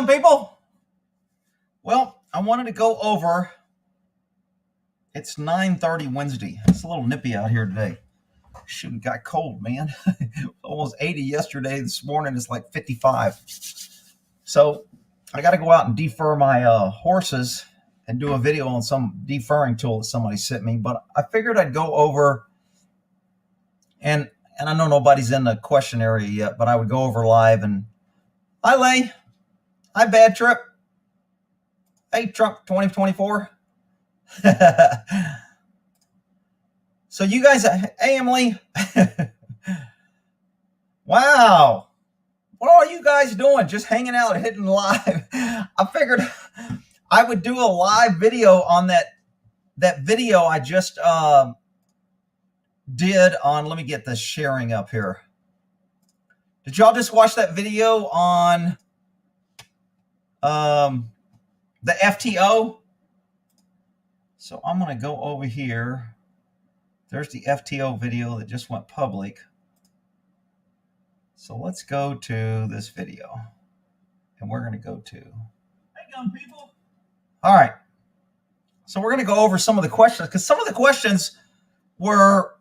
gun, people. Well, I wanted to go over. It's 9:30 Wednesday. It's a little nippy out here today. Shoot, it got cold, man. Almost 80 yesterday. This morning it's like 55. So I got to go out and defer my horses and do a video on some deferring tool that somebody sent me. But I figured I'd go over, and I know nobody's in the question area yet, but I would go over live and, hi, Lay. Hi, Bad Trip. Hey, Trump 2024. So you guys, hey, Emily. Wow. What are you guys doing? Just hanging out, hitting live. I figured I would do a live video on that video I just did on, let me get the sharing up here. Did y'all just watch that video on the FTO? So I'm going to go over here. There's the FTO video that just went public. So let's go to this video. And we're going to go to, hang on, people. All right. So we're going to go over some of the questions, because some of the questions were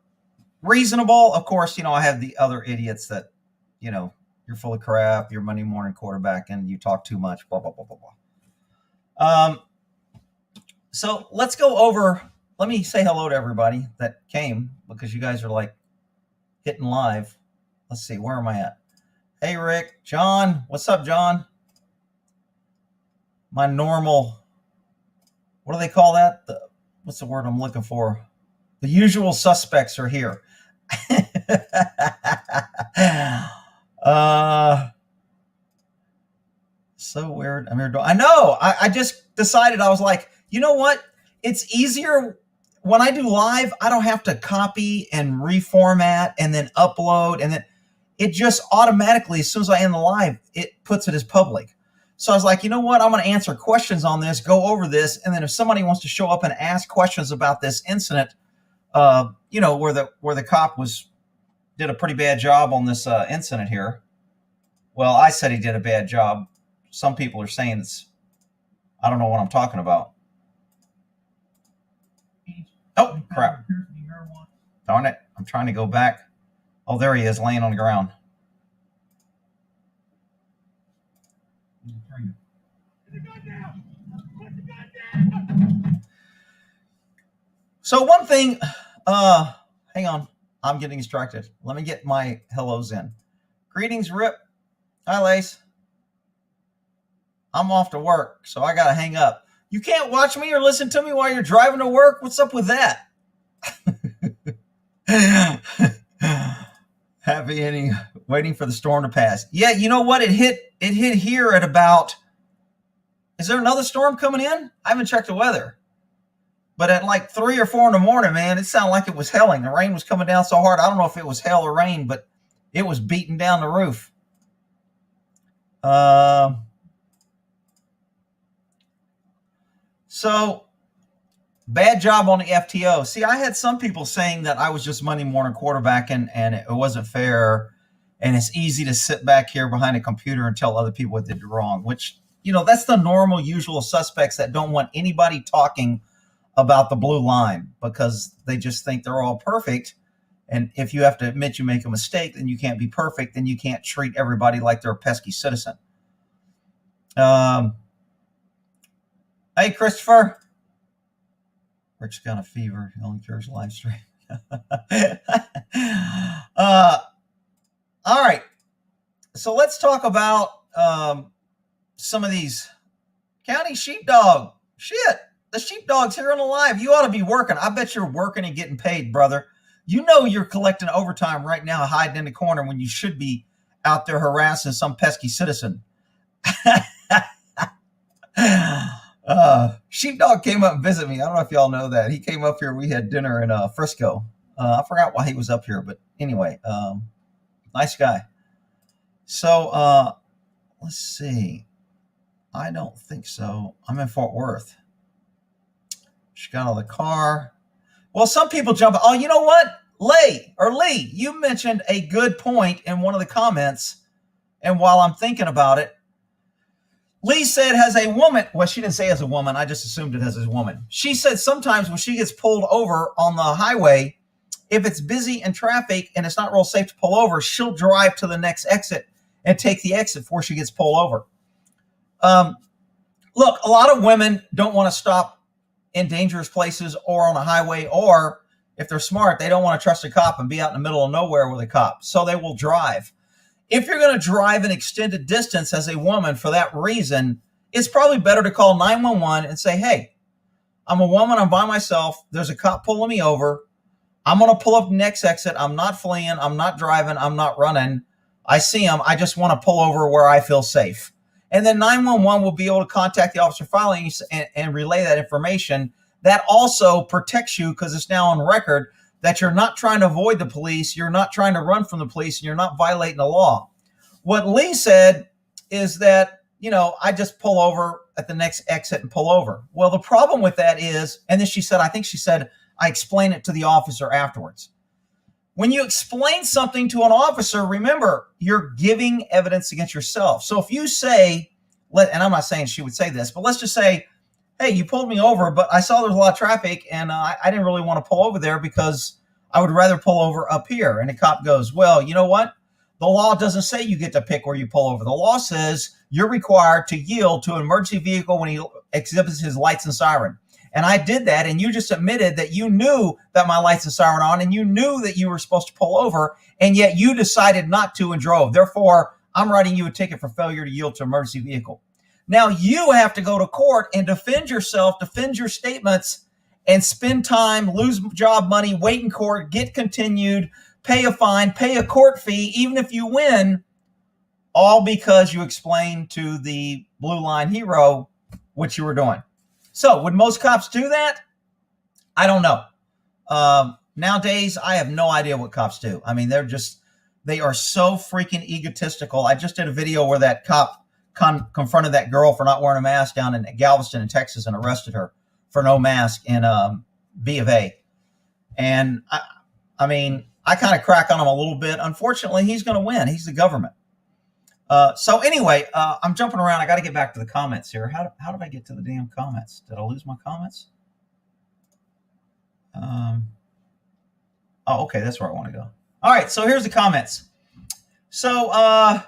reasonable. Of course, you know, I have the other idiots that, you know, you're full of crap, you're Monday morning quarterback, and you talk too much, blah, blah, blah, blah, blah. So let's go over, let me say hello to everybody that came, because you guys are like hitting live. Let's see, where am I at? Hey, Rick, John, what's up, John? My normal, what do they call that? What's the word I'm looking for? The usual suspects are here. So weird. I know. I just decided, I was like, you know what? It's easier when I do live. I don't have to copy and reformat and then upload, and then it just automatically, as soon as I end the live, it puts it as public. So I was like, you know what? I'm going to answer questions on this, go over this, and then if somebody wants to show up and ask questions about this incident, you know, where the cop did a pretty bad job on this incident here. Well, I said he did a bad job. Some people are saying I don't know what I'm talking about. Oh, crap. Darn it. I'm trying to go back. Oh, there he is, laying on the ground. So one thing, hang on. I'm getting distracted. Let me get my hellos in. Greetings, Rip. Hi, Lace. I'm off to work, so I got to hang up. You can't watch me or listen to me while you're driving to work? What's up with that? Happy ending, waiting for the storm to pass. Yeah, you know what? It hit here at about, is there another storm coming in? I haven't checked the weather. But at like 3 or 4 in the morning, man, it sounded like it was helling. The rain was coming down so hard. I don't know if it was hail or rain, but it was beating down the roof. So, bad job on the FTO. See, I had some people saying that I was just Monday morning quarterback and it wasn't fair. And it's easy to sit back here behind a computer and tell other people what they did wrong, which, you know, that's the normal, usual suspects that don't want anybody talking about the blue line because they just think they're all perfect. And if you have to admit you make a mistake, then you can't be perfect. Then you can't treat everybody like they're a pesky citizen. Hey, Christopher. Rich got a fever. He only cures live stream. All right. So let's talk about some of these county sheepdog. Shit. The sheepdog's here on the live. You ought to be working. I bet you're working and getting paid, brother. You know you're collecting overtime right now, hiding in the corner when you should be out there harassing some pesky citizen. Sheepdog came up and visited me. I don't know if y'all know that. He came up here. We had dinner in Frisco. I forgot why he was up here, but anyway, nice guy. So let's see. I don't think so. I'm in Fort Worth. She got out of the car. Well, some people jump. Oh, you know what? Lee, you mentioned a good point in one of the comments. And while I'm thinking about it, Lee said, has a woman, well, she didn't say as a woman, I just assumed it as a woman. She said sometimes when she gets pulled over on the highway, if it's busy in traffic and it's not real safe to pull over, she'll drive to the next exit and take the exit before she gets pulled over. Look, a lot of women don't want to stop in dangerous places or on a highway, or if they're smart, they don't want to trust a cop and be out in the middle of nowhere with a cop. So they will drive. If you're going to drive an extended distance as a woman for that reason, it's probably better to call 911 and say, hey, I'm a woman, I'm by myself, there's a cop pulling me over, I'm going to pull up the next exit, I'm not fleeing, I'm not driving, I'm not running, I see him, I just want to pull over where I feel safe. And then 911 will be able to contact the officer following you and relay that information. That also protects you because it's now on record that you're not trying to avoid the police, you're not trying to run from the police, and you're not violating the law. What Lee said is that, I just pull over at the next exit and pull over. Well, the problem with that is, and then she said, I explain it to the officer afterwards. When you explain something to an officer, remember, you're giving evidence against yourself. So if you say, and I'm not saying she would say this, but let's just say, hey, you pulled me over, but I saw there was a lot of traffic and I didn't really want to pull over there because I would rather pull over up here. And the cop goes, well, you know what? The law doesn't say you get to pick where you pull over. The law says you're required to yield to an emergency vehicle when he exhibits his lights and siren. And I did that, and you just admitted that you knew that my lights and siren on, and you knew that you were supposed to pull over, and yet you decided not to and drove. Therefore, I'm writing you a ticket for failure to yield to an emergency vehicle. Now, you have to go to court and defend yourself, defend your statements, and spend time, lose job money, wait in court, get continued, pay a fine, pay a court fee, even if you win, all because you explained to the Blue Line hero what you were doing. So would most cops do that? I don't know. Nowadays, I have no idea what cops do. I mean, they are so freaking egotistical. I just did a video where that cop confronted that girl for not wearing a mask down in Galveston in Texas and arrested her for no mask in B of A. And I mean, I kind of crack on him a little bit. Unfortunately, he's going to win. He's the government. So anyway, I'm jumping around. I got to get back to the comments here. How did I get to the damn comments? Did I lose my comments? Oh, okay. That's where I want to go. All right. So here's the comments. So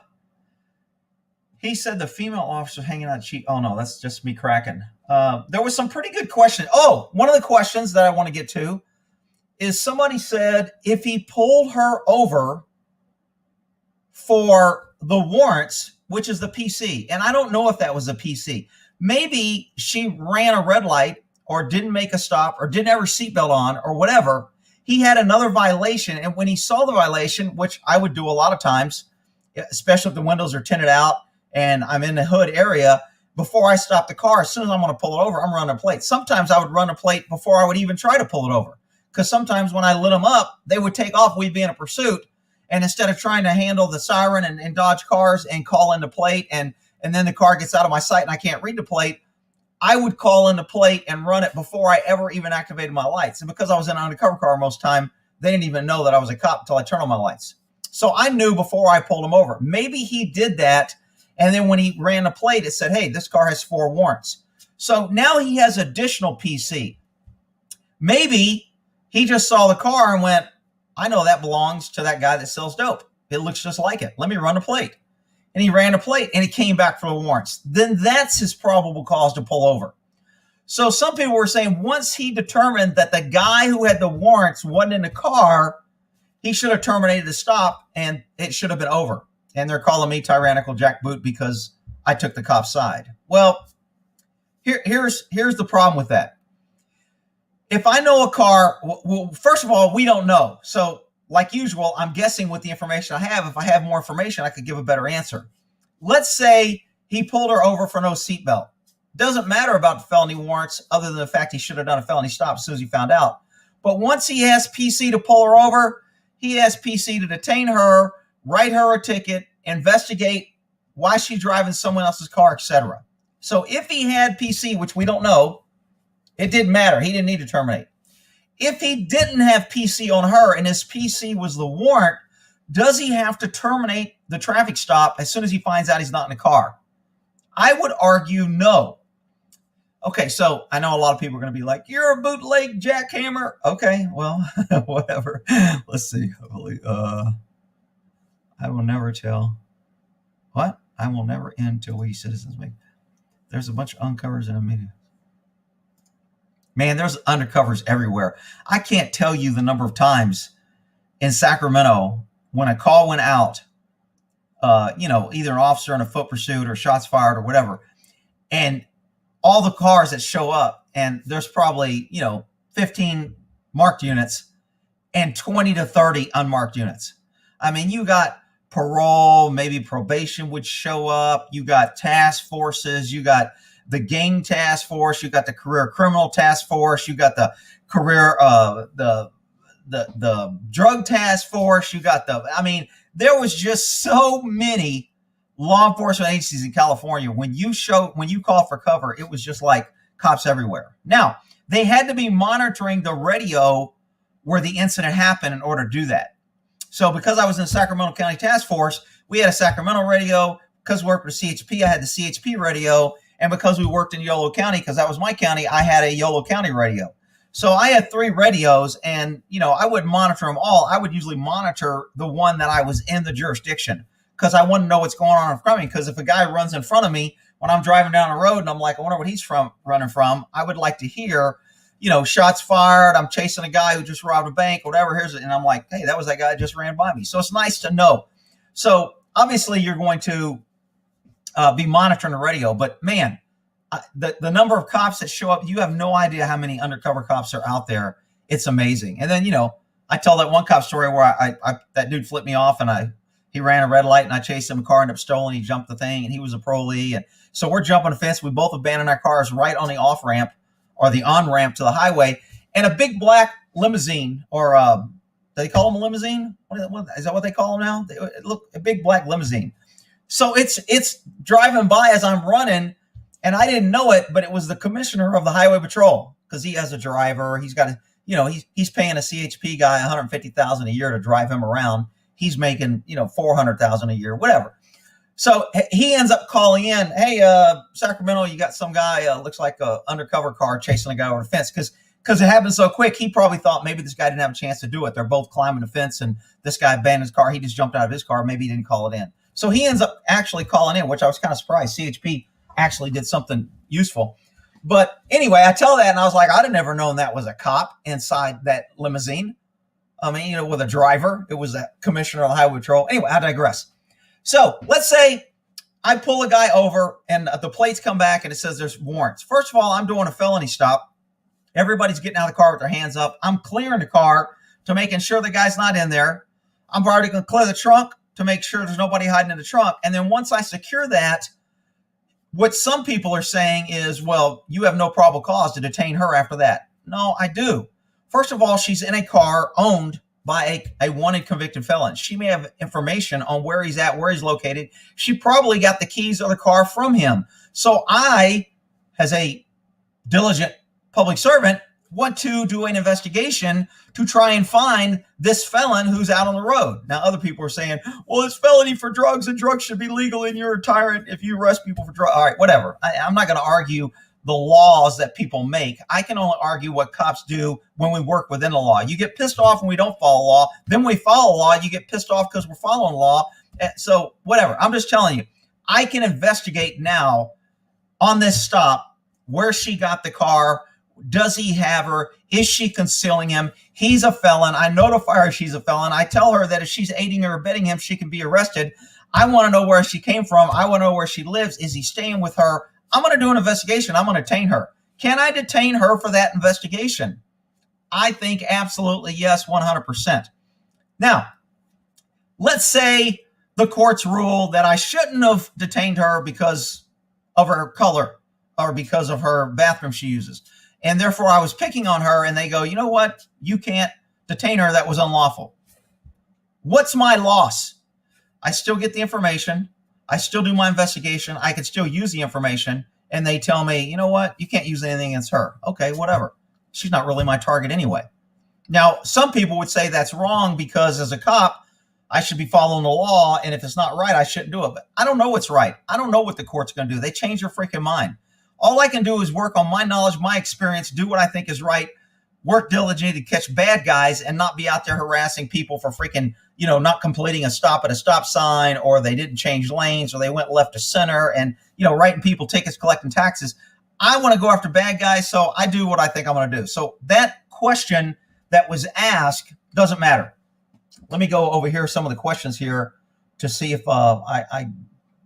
he said the female officer hanging out cheap. Oh, no, that's just me cracking. There was some pretty good questions. Oh, one of the questions that I want to get to is somebody said if he pulled her over for the warrants, which is the PC. And I don't know if that was a PC. Maybe she ran a red light or didn't make a stop or didn't have her seatbelt on or whatever. He had another violation. And when he saw the violation, which I would do a lot of times, especially if the windows are tinted out and I'm in the hood area, before I stop the car, as soon as I'm going to pull it over, I'm running a plate. Sometimes I would run a plate before I would even try to pull it over. Because sometimes when I lit them up, they would take off. We'd be in a pursuit. And instead of trying to handle the siren and dodge cars and call in the plate and then the car gets out of my sight and I can't read the plate, I would call in the plate and run it before I ever even activated my lights. And because I was in an undercover car most of the time, they didn't even know that I was a cop until I turned on my lights. So I knew before I pulled him over. Maybe he did that. And then when he ran the plate, it said, hey, this car has 4 warrants. So now he has additional PC. Maybe he just saw the car and went, I know that belongs to that guy that sells dope. It looks just like it. Let me run a plate. And he ran a plate and he came back for the warrants. Then that's his probable cause to pull over. So some people were saying once he determined that the guy who had the warrants wasn't in the car, he should have terminated the stop and it should have been over. And they're calling me tyrannical jackboot because I took the cop's side. Well, here's the problem with that. If I know a car, well, first of all, we don't know. So like usual, I'm guessing with the information I have. If I have more information, I could give a better answer. Let's say he pulled her over for no seatbelt. Doesn't matter about the felony warrants other than the fact he should have done a felony stop as soon as he found out. But once he has PC to pull her over, he has PC to detain her, write her a ticket, investigate why she's driving someone else's car, etc. So if he had PC, which we don't know, it didn't matter. He didn't need to terminate. If he didn't have PC on her and his PC was the warrant, does he have to terminate the traffic stop as soon as he finds out he's not in the car? I would argue no. Okay, so I know a lot of people are going to be like, you're a bootleg jackhammer. Okay, well, whatever. Let's see. I will never tell. What? I will never end till we citizens make. There's a bunch of uncovers in the media. Man, there's undercovers everywhere. I can't tell you the number of times in Sacramento when a call went out, either an officer in a foot pursuit or shots fired or whatever, and all the cars that show up, and there's probably, 15 marked units and 20 to 30 unmarked units. I mean, you got parole, maybe probation would show up. You got task forces. You got the gang task force. You got the career criminal task force. You got the career, the drug task force. You got there was just so many law enforcement agencies in California. When you call for cover, it was just like cops everywhere. Now, they had to be monitoring the radio where the incident happened in order to do that. So because I was in the Sacramento County Task Force, we had a Sacramento radio. Because we worked with CHP, I had the CHP radio. And because we worked in Yolo County, because that was my county, I had a Yolo County radio. So I had 3 radios, and, I wouldn't monitor them all. I would usually monitor the one that I was in the jurisdiction, because I want to know what's going on in front of me. Because if a guy runs in front of me when I'm driving down the road and I'm like, I wonder what he's running from, I would like to hear, shots fired. I'm chasing a guy who just robbed a bank, whatever. And I'm like, hey, that was that guy that just ran by me. So it's nice to know. So obviously you're going to be monitoring the radio, but man, the number of cops that show up, you have no idea how many undercover cops are out there. It's amazing. And then, I tell that one cop story where I that dude flipped me off, and he ran a red light, and I chased him. A car ended up stolen. He jumped the thing, and he was a parolee. And so we're jumping the fence. We both abandoned our cars right on the off ramp or the on ramp to the highway, and a big black limousine, or do they call them a limousine? Is that what they call them now? Look, a big black limousine. So it's driving by as I'm running, and I didn't know it, but it was the commissioner of the highway patrol, because he has a driver. He's got he's paying a CHP guy $150,000 a year to drive him around. He's making, $400,000 a year, whatever. So he ends up calling in, hey, Sacramento, you got some guy, looks like a undercover car chasing a guy over the fence. Because it happened so quick, he probably thought maybe this guy didn't have a chance to do it. They're both climbing the fence, and this guy abandoned his car. He just jumped out of his car. Maybe he didn't call it in. So he ends up actually calling in, which I was kind of surprised. CHP actually did something useful. But anyway, I tell that, and I was like, I'd have never known that was a cop inside that limousine. I mean, with a driver. It was a commissioner of the highway patrol. Anyway, I digress. So let's say I pull a guy over, and the plates come back, and it says there's warrants. First of all, I'm doing a felony stop. Everybody's getting out of the car with their hands up. I'm clearing the car to making sure the guy's not in there. I'm already going to clear the trunk to make sure there's nobody hiding in the trunk. And then once I secure that, what some people are saying is, well, you have no probable cause to detain her after that. No, I do. First of all, she's in a car owned by a wanted convicted felon. She may have information on where he's at, where he's located. She probably got the keys of the car from him. So I, as a diligent public servant, want to do an investigation to try and find this felon who's out on the road. Now, other people are saying, well, it's felony for drugs, and drugs should be legal, and you're a tyrant if you arrest people for drugs. All right, whatever. I'm not going to argue the laws that people make. I can only argue what cops do when we work within the law. You get pissed off when we don't follow law. Then we follow law. You get pissed off because we're following law. So whatever. I'm just telling you, I can investigate now on this stop where she got the car. Does he have her? Is she concealing him? He's a felon. I notify her she's a felon. I tell her that if she's aiding or abetting him, she can be arrested. I want to know where she came from. I want to know where she lives. Is he staying with her? I'm going to do an investigation. I'm going to detain her. Can I detain her for that investigation? I think absolutely yes, 100%. Now, let's say the courts rule that I shouldn't have detained her because of her color or because of her bathroom she uses. And therefore, I was picking on her, and they go, you know what? You can't detain her. That was unlawful. What's my loss? I still get the information. I still do my investigation. I can still use the information. And they tell me, you know what? You can't use anything against her. Okay, whatever. She's not really my target anyway. Now, some people would say that's wrong because as a cop, I should be following the law, and if it's not right, I shouldn't do it. But I don't know what's right. I don't know what the court's going to do. They change their freaking mind. All I can do is work on my knowledge, my experience, do what I think is right, work diligently to catch bad guys and not be out there harassing people for freaking, not completing a stop at a stop sign, or they didn't change lanes, or they went left to center, and, writing people tickets, collecting taxes. I want to go after bad guys, so I do what I think I'm going to do. So that question that was asked doesn't matter. Let me go over here, some of the questions here, to see if I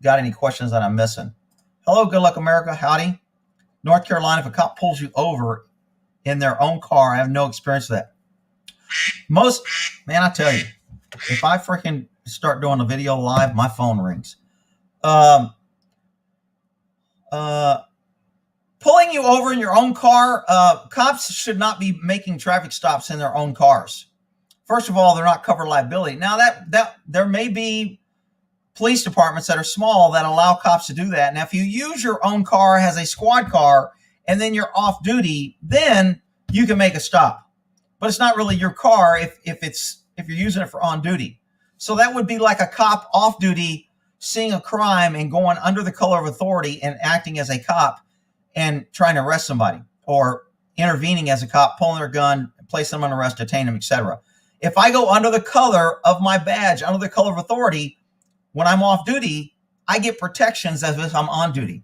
got any questions that I'm missing. Hello, good luck, America. Howdy. North Carolina, if a cop pulls you over in their own car, I have no experience with that. Man, I tell you, if I freaking start doing a video live, my phone rings. Pulling you over in your own car, cops should not be making traffic stops in their own cars. First of all, they're not covered liability. Now that there may be police departments that are small that allow cops to do that. Now, if you use your own car as a squad car and then you're off duty, then you can make a stop. But it's not really your car if you're using it for on duty. So that would be like a cop off duty seeing a crime and going under the color of authority and acting as a cop and trying to arrest somebody, or intervening as a cop, pulling their gun, placing them on arrest, detain them, etc. If I go under the color of my badge, under the color of authority, when I'm off duty, I get protections as if I'm on duty.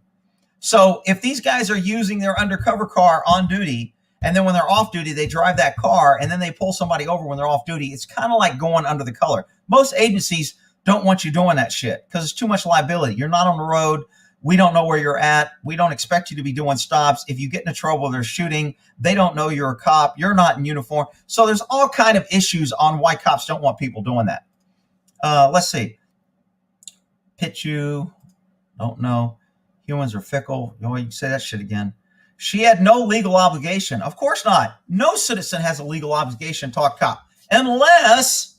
So if these guys are using their undercover car on duty, and then when they're off duty, they drive that car, and then they pull somebody over when they're off duty, it's kind of like going under the color. Most agencies don't want you doing that shit because it's too much liability. You're not on the road. We don't know where you're at. We don't expect you to be doing stops. If you get into trouble, they're shooting. They don't know you're a cop. You're not in uniform. So there's all kind of issues on why cops don't want people doing that. Let's see. Bitchute, don't know. Humans are fickle. You can say that shit again. She had no legal obligation. Of course not. No citizen has a legal obligation to talk cop unless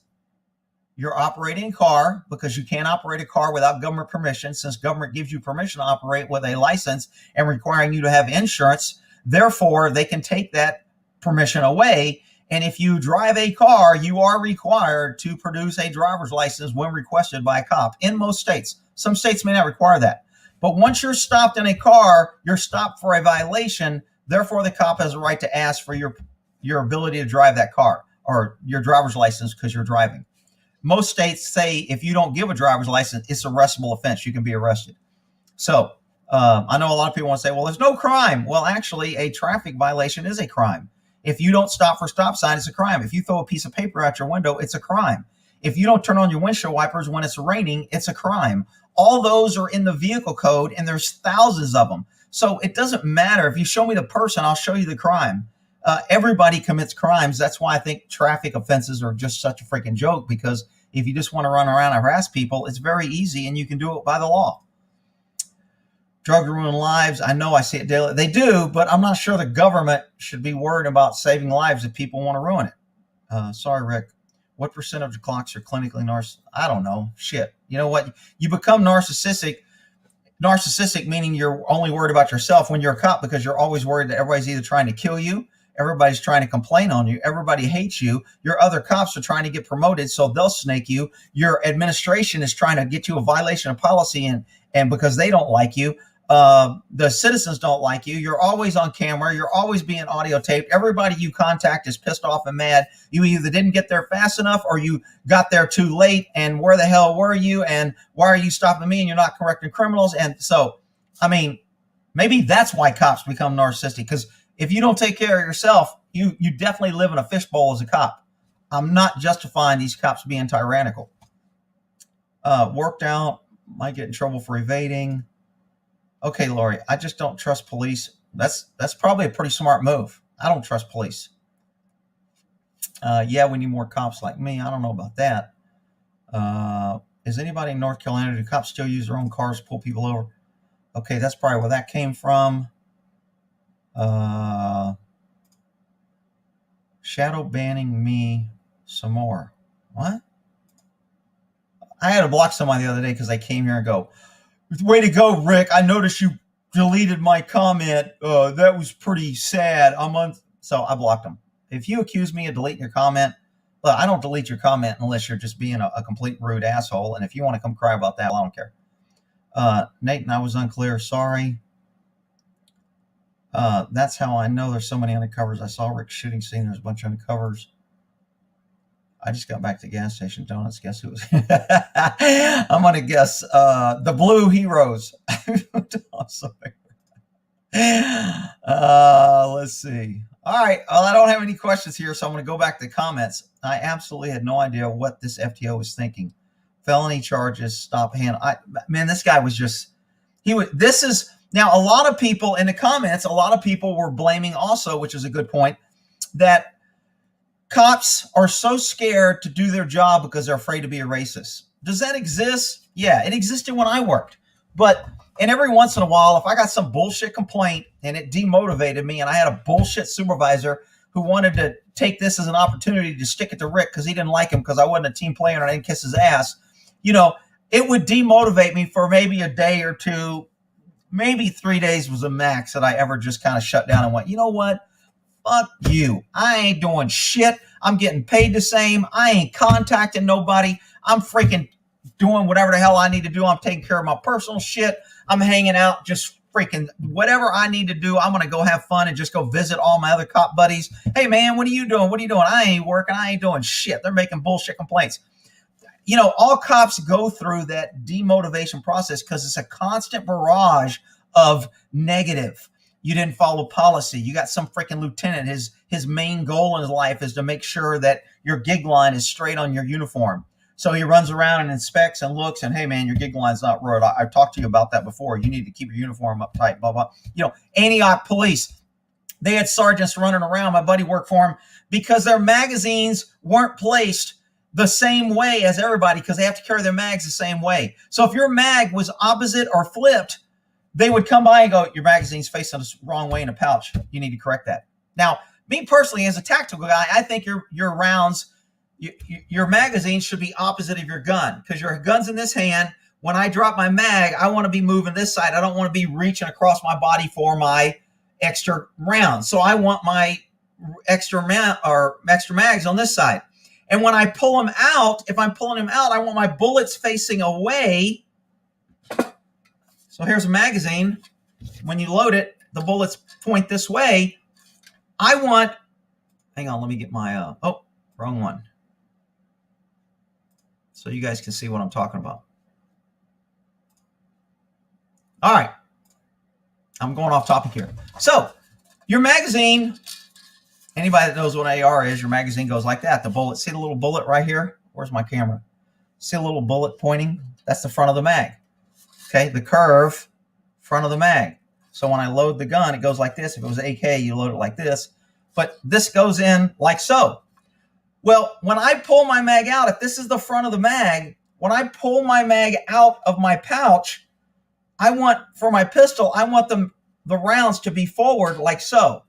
you're operating a car, because you can't operate a car without government permission, since government gives you permission to operate with a license and requiring you to have insurance. Therefore, they can take that permission away. And if you drive a car, you are required to produce a driver's license when requested by a cop in most states. Some states may not require that. But once you're stopped in a car, you're stopped for a violation. Therefore, the cop has a right to ask for your ability to drive that car, or your driver's license, because you're driving. Most states say if you don't give a driver's license, it's an arrestable offense. You can be arrested. So I know a lot of people want to say, well, there's no crime. Well, actually, a traffic violation is a crime. If you don't stop for stop sign, it's a crime. If you throw a piece of paper out your window, it's a crime. If you don't turn on your windshield wipers when it's raining, it's a crime. All those are in the vehicle code, and there's thousands of them. So it doesn't matter. If you show me the person, I'll show you the crime. Everybody commits crimes. That's why I think traffic offenses are just such a freaking joke, because if you just want to run around and harass people, it's very easy, and you can do it by the law. Drugs ruin lives. I know, I see it daily. They do, but I'm not sure the government should be worried about saving lives if people want to ruin it. Sorry, Rick. What percentage of clocks are clinically narcissistic? I don't know. Shit. You know what? You become narcissistic. Narcissistic meaning you're only worried about yourself when you're a cop, because you're always worried that everybody's either trying to kill you, everybody's trying to complain on you, everybody hates you, your other cops are trying to get promoted, so they'll snake you, your administration is trying to get you a violation of policy, and because they don't like you, the citizens don't like you, you're always on camera, you're always being audio taped, everybody you contact is pissed off and mad. You either didn't get there fast enough, or you got there too late, and where the hell were you, and why are you stopping me, and you're not correcting criminals. And so, I mean, maybe that's why cops become narcissistic, because if you don't take care of yourself, you definitely live in a fishbowl as a cop. I'm not justifying these cops being tyrannical. Worked out, might get in trouble for evading. Okay, Lori, I just don't trust police. That's probably a pretty smart move. I don't trust police. Yeah, we need more cops like me. I don't know about that. Is anybody in North Carolina, do cops still use their own cars to pull people over? Okay, that's probably where that came from. Shadow banning me some more. What? I had to block somebody the other day because they came here and go, way to go, Rick. I noticed you deleted my comment. That was pretty sad. So I blocked them. If you accuse me of deleting your comment, Look, I don't delete your comment unless you're just being a complete rude asshole. And if you want to come cry about that, I don't care. Nathan, I was unclear. Sorry. That's how I know there's so many undercovers. I saw Rick's shooting scene. There's a bunch of undercovers. I just got back to the gas station. Donuts. Guess who was? I'm going to guess the Blue Heroes. Let's see. All right. Well, I don't have any questions here, so I'm going to go back to the comments. I absolutely had no idea what this FTO was thinking. Felony charges, stop hand. Man, this guy was just, now a lot of people in the comments, a lot of people were blaming also, which is a good point, that cops are so scared to do their job because they're afraid to be a racist. Does that exist? Yeah, it existed when I worked. And every once in a while, if I got some bullshit complaint and it demotivated me and I had a bullshit supervisor who wanted to take this as an opportunity to stick it to Rick because he didn't like him because I wasn't a team player and I didn't kiss his ass, it would demotivate me for maybe a day or two, maybe 3 days was the max that I ever just kind of shut down and went, you know what? Fuck you. I ain't doing shit. I'm getting paid the same. I ain't contacting nobody. I'm freaking doing whatever the hell I need to do. I'm taking care of my personal shit. I'm hanging out, just freaking whatever I need to do. I'm going to go have fun and just go visit all my other cop buddies. Hey, man, what are you doing? What are you doing? I ain't working. I ain't doing shit. They're making bullshit complaints. All cops go through that demotivation process because it's a constant barrage of negative. You didn't follow policy. You got some freaking lieutenant. His main goal in his life is to make sure that your gig line is straight on your uniform. So he runs around and inspects and looks and, hey, man, your gig line's not right. I've talked to you about that before. You need to keep your uniform up tight, blah, blah. Antioch police, they had sergeants running around. My buddy worked for him because their magazines weren't placed the same way as everybody because they have to carry their mags the same way. So if your mag was opposite or flipped, they would come by and go, your magazine's facing the wrong way in a pouch. You need to correct that. Now, me personally, as a tactical guy, I think your rounds, your magazine should be opposite of your gun because your gun's in this hand. When I drop my mag, I want to be moving this side. I don't want to be reaching across my body for my extra round. So I want my extra mags on this side. And when I pull them out, if I'm pulling them out, I want my bullets facing away. So here's a magazine. When you load it, the bullets point this way. Hang on, let me get my, wrong one. So you guys can see what I'm talking about. All right. I'm going off topic here. So your magazine, anybody that knows what an AR is, your magazine goes like that. The bullet, see the little bullet right here? Where's my camera? See a little bullet pointing? That's the front of the mag. Okay, the curve, front of the mag. So when I load the gun, it goes like this. If it was AK, you load it like this. But this goes in like so. Well, when I pull my mag out, if this is the front of the mag, when I pull my mag out of my pouch, for my pistol, I want the rounds to be forward like so.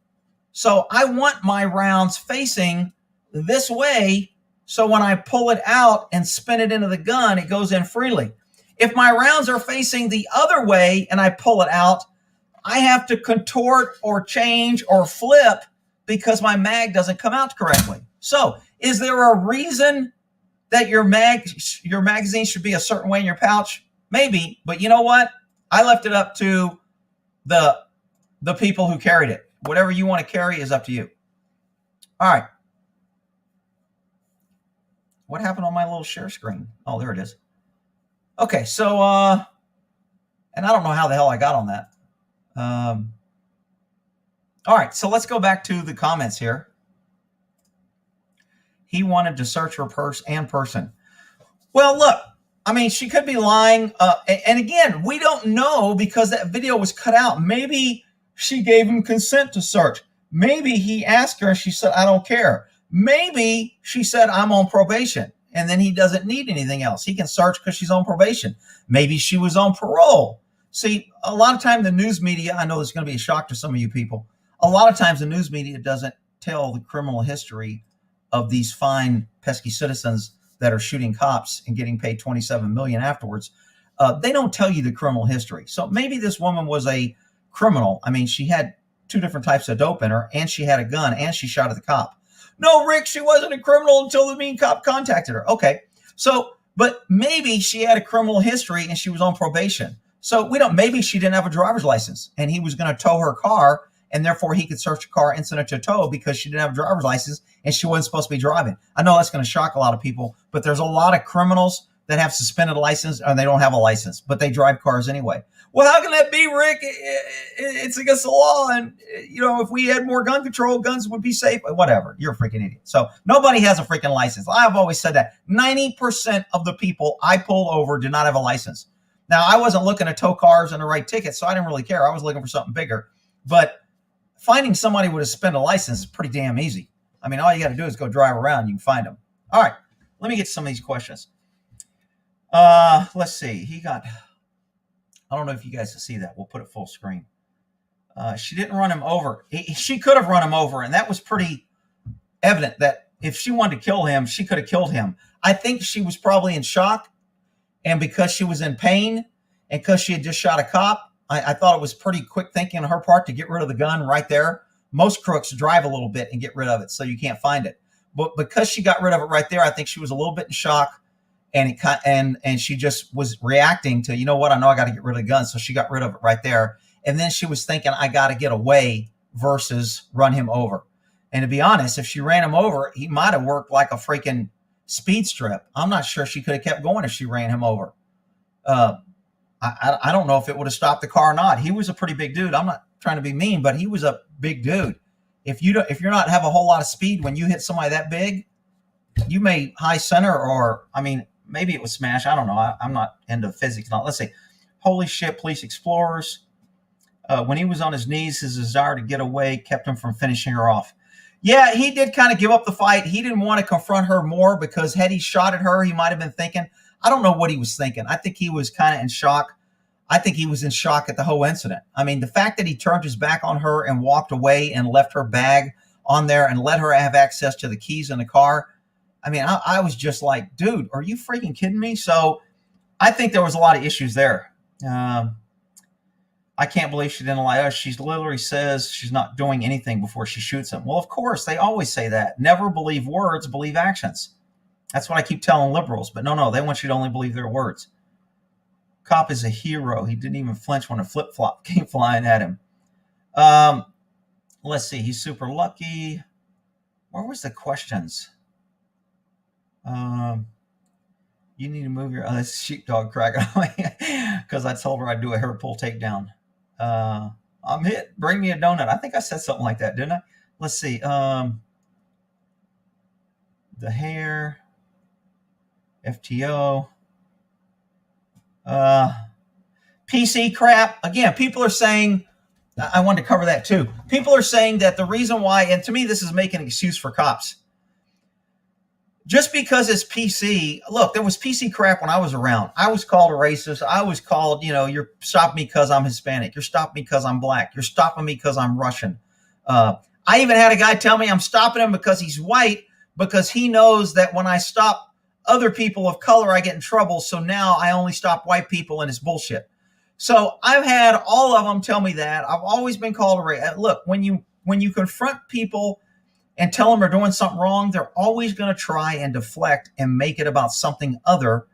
So I want my rounds facing this way. So when I pull it out and spin it into the gun, it goes in freely. If my rounds are facing the other way and I pull it out, I have to contort or change or flip because my mag doesn't come out correctly. So is there a reason that your magazine should be a certain way in your pouch? Maybe, but you know what? I left it up to the people who carried it. Whatever you want to carry is up to you. All right. What happened on my little share screen? Oh, there it is. Okay, so, and I don't know how the hell I got on that. All right, so let's go back to the comments here. He wanted to search her purse and person. Well, look, I mean, she could be lying. And again, we don't know because that video was cut out. Maybe she gave him consent to search. Maybe he asked her and she said, I don't care. Maybe she said, I'm on probation. And then he doesn't need anything else. He can search because she's on probation. Maybe she was on parole. See, a lot of time the news media, I know this is going to be a shock to some of you people. A lot of times the news media doesn't tell the criminal history of these fine, pesky citizens that are shooting cops and getting paid $27 million afterwards. They don't tell you the criminal history. So maybe this woman was a criminal. I mean, she had 2 different types of dope in her, and she had a gun, and she shot at the cop. No, Rick, she wasn't a criminal until the mean cop contacted her. Okay. So, but maybe she had a criminal history and she was on probation. So maybe she didn't have a driver's license and he was going to tow her car and therefore he could search a car and send it to tow because she didn't have a driver's license and she wasn't supposed to be driving. I know that's going to shock a lot of people, but there's a lot of criminals that have suspended license and they don't have a license, but they drive cars anyway. Well, how can that be, Rick? It's against the law. And, if we had more gun control, guns would be safe. Whatever. You're a freaking idiot. So nobody has a freaking license. I've always said that 90% of the people I pull over do not have a license. Now, I wasn't looking to tow cars and to write tickets, so I didn't really care. I was looking for something bigger. But finding somebody with a suspended license is pretty damn easy. I mean, all you got to do is go drive around. You can find them. All right. Let me get some of these questions. Let's see. I don't know if you guys can see that. We'll put it full screen. She didn't run him over. She could have run him over, and that was pretty evident that if she wanted to kill him, she could have killed him. I think she was probably in shock, and because she was in pain and because she had just shot a cop, I thought it was pretty quick thinking on her part to get rid of the gun right there. Most crooks drive a little bit and get rid of it so you can't find it. But because she got rid of it right there, I think she was a little bit in shock. And she just was reacting to, I know I got to get rid of the gun. So she got rid of it right there. And then she was thinking, I got to get away versus run him over. And to be honest, if she ran him over, he might have worked like a freaking speed strip. I'm not sure she could have kept going if she ran him over. I don't know if it would have stopped the car or not. He was a pretty big dude. I'm not trying to be mean, but he was a big dude. If you're not have a whole lot of speed when you hit somebody that big, you may high center maybe it was smash. I don't know. I'm not into physics. Now, let's see. Holy shit, police explorers. When he was on his knees, his desire to get away kept him from finishing her off. Yeah, he did kind of give up the fight. He didn't want to confront her more because had he shot at her, he might have been thinking. I don't know what he was thinking. I think he was kind of in shock. I think he was in shock at the whole incident. I mean, the fact that he turned his back on her and walked away and left her bag on there and let her have access to the keys in the car. I mean, I was just like, dude, are you freaking kidding me? So I think there was a lot of issues there. I can't believe she didn't lie. She literally says she's not doing anything before she shoots him. Well, of course, they always say that. Never believe words, believe actions. That's what I keep telling liberals. But no, they want you to only believe their words. Cop is a hero. He didn't even flinch when a flip-flop came flying at him. Let's see. He's super lucky. Where was the questions? You need to move your sheepdog cracking because I told her I'd do a hair pull takedown. I'm hit. Bring me a donut. I think I said something like that, didn't I? Let's see. The hair. FTO. PC crap. Again, people are saying, I wanted to cover that too. People are saying that the reason why, and to me, this is making an excuse for cops. Just because it's PC, look, there was PC crap when I was around. I was called a racist. I was called, you're stopping me because I'm Hispanic. You're stopping me because I'm black. You're stopping me because I'm Russian. I even had a guy tell me I'm stopping him because he's white, because he knows that when I stop other people of color, I get in trouble. So now I only stop white people, and it's bullshit. So I've had all of them tell me that. I've always been called a racist. Look, when you confront people and tell them they're doing something wrong, they're always going to try and deflect and make it about something other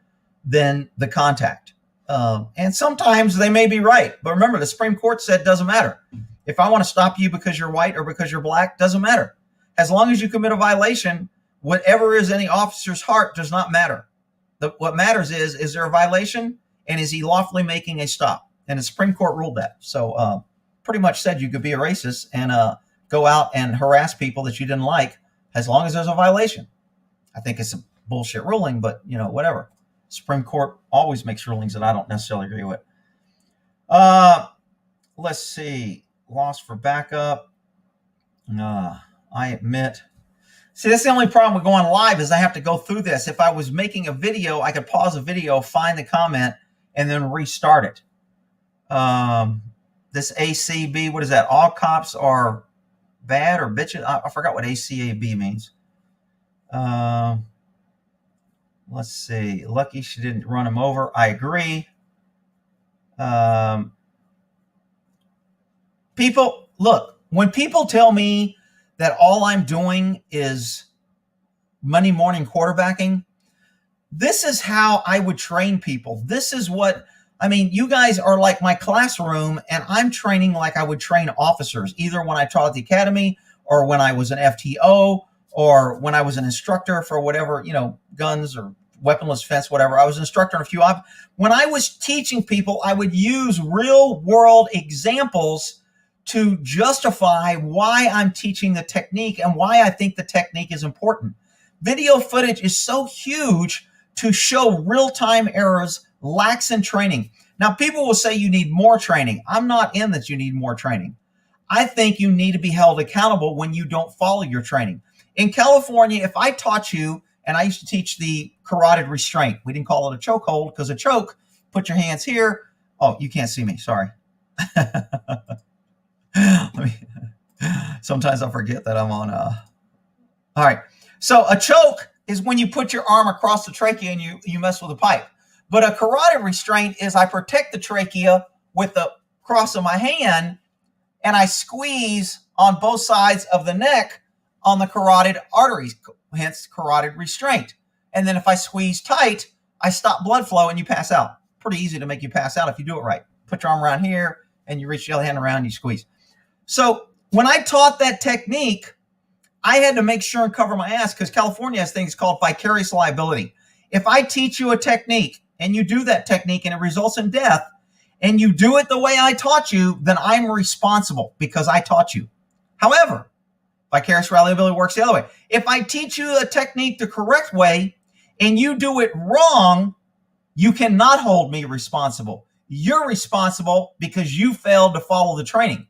than the contact. And sometimes they may be right. But remember, the Supreme Court said it doesn't matter. If I want to stop you because you're white or because you're black, doesn't matter. As long as you commit a violation, whatever is in the officer's heart does not matter. What matters is there a violation, and is he lawfully making a stop? And the Supreme Court ruled that. So pretty much said you could be a racist and go out and harass people that you didn't like as long as there's a violation. I think it's a bullshit ruling, but whatever. Supreme Court always makes rulings that I don't necessarily agree with. Let's see. Lost for backup. I admit. See, that's the only problem with going live is I have to go through this. If I was making a video, I could pause a video, find the comment, and then restart it. This ACB, what is that? All cops are bad or bitches? I forgot what ACAB means. Let's see. Lucky she didn't run him over. I agree. People, look, when people tell me that all I'm doing is Monday morning quarterbacking, this is how I would train people. This is what, I mean, you guys are like my classroom, and I'm training like I would train officers, either when I taught at the academy or when I was an FTO or when I was an instructor for whatever, guns or weaponless defense, whatever. I was an instructor in a few. When I was teaching people, I would use real world examples to justify why I'm teaching the technique and why I think the technique is important. Video footage is so huge to show real-time errors, lacks in training. Now, people will say you need more training. I'm not in that you need more training. I think you need to be held accountable when you don't follow your training. In California, if I taught you, and I used to teach the carotid restraint. We didn't call it a chokehold because a choke, put your hands here. Oh, you can't see me. Sorry. Sometimes I forget that I'm on. All right. So a choke is when you put your arm across the trachea and you mess with a pipe. But a carotid restraint is I protect the trachea with the cross of my hand, and I squeeze on both sides of the neck on the carotid arteries, hence carotid restraint. And then if I squeeze tight, I stop blood flow and you pass out. Pretty easy to make you pass out if you do it right. Put your arm around here and you reach the other hand around and you squeeze. So when I taught that technique, I had to make sure and cover my ass because California has things called vicarious liability. If I teach you a technique and you do that technique and it results in death and you do it the way I taught you, then I'm responsible because I taught you. However, vicarious liability works the other way. If I teach you a technique the correct way and you do it wrong, you cannot hold me responsible. You're responsible because you failed to follow the training.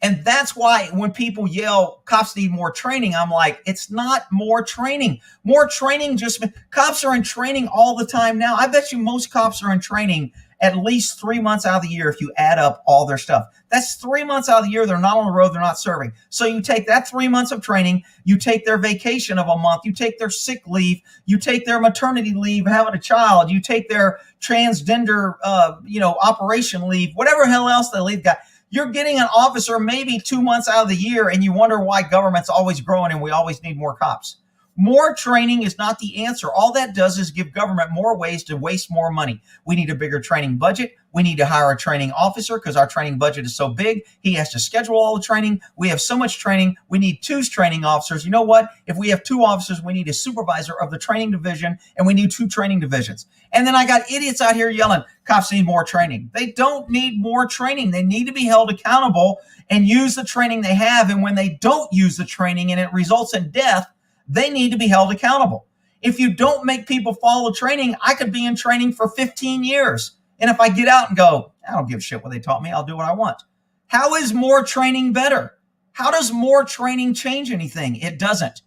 And that's why when people yell, cops need more training, I'm like, it's not more training. More training cops are in training all the time now. I bet you most cops are in training at least 3 months out of the year if you add up all their stuff. That's 3 months out of the year they're not on the road, they're not serving. So you take that 3 months of training, you take their vacation of a month, you take their sick leave, you take their maternity leave, having a child, you take their transgender, operation leave, whatever hell else they leave got. You're getting an officer maybe 2 months out of the year, and you wonder why government's always growing and we always need more cops. More training is not the answer. All that does is give government more ways to waste more money. We need a bigger training budget. We need to hire a training officer because our training budget is so big. He has to schedule all the training. We have so much training. We need 2 training officers. You know what? If we have 2 officers, we need a supervisor of the training division, and we need 2 training divisions. And then I got idiots out here yelling, cops need more training. They don't need more training. They need to be held accountable and use the training they have. And when they don't use the training and it results in death, they need to be held accountable. If you don't make people follow training, I could be in training for 15 years. And if I get out and go, I don't give a shit what they taught me, I'll do what I want. How is more training better? How does more training change anything? It doesn't.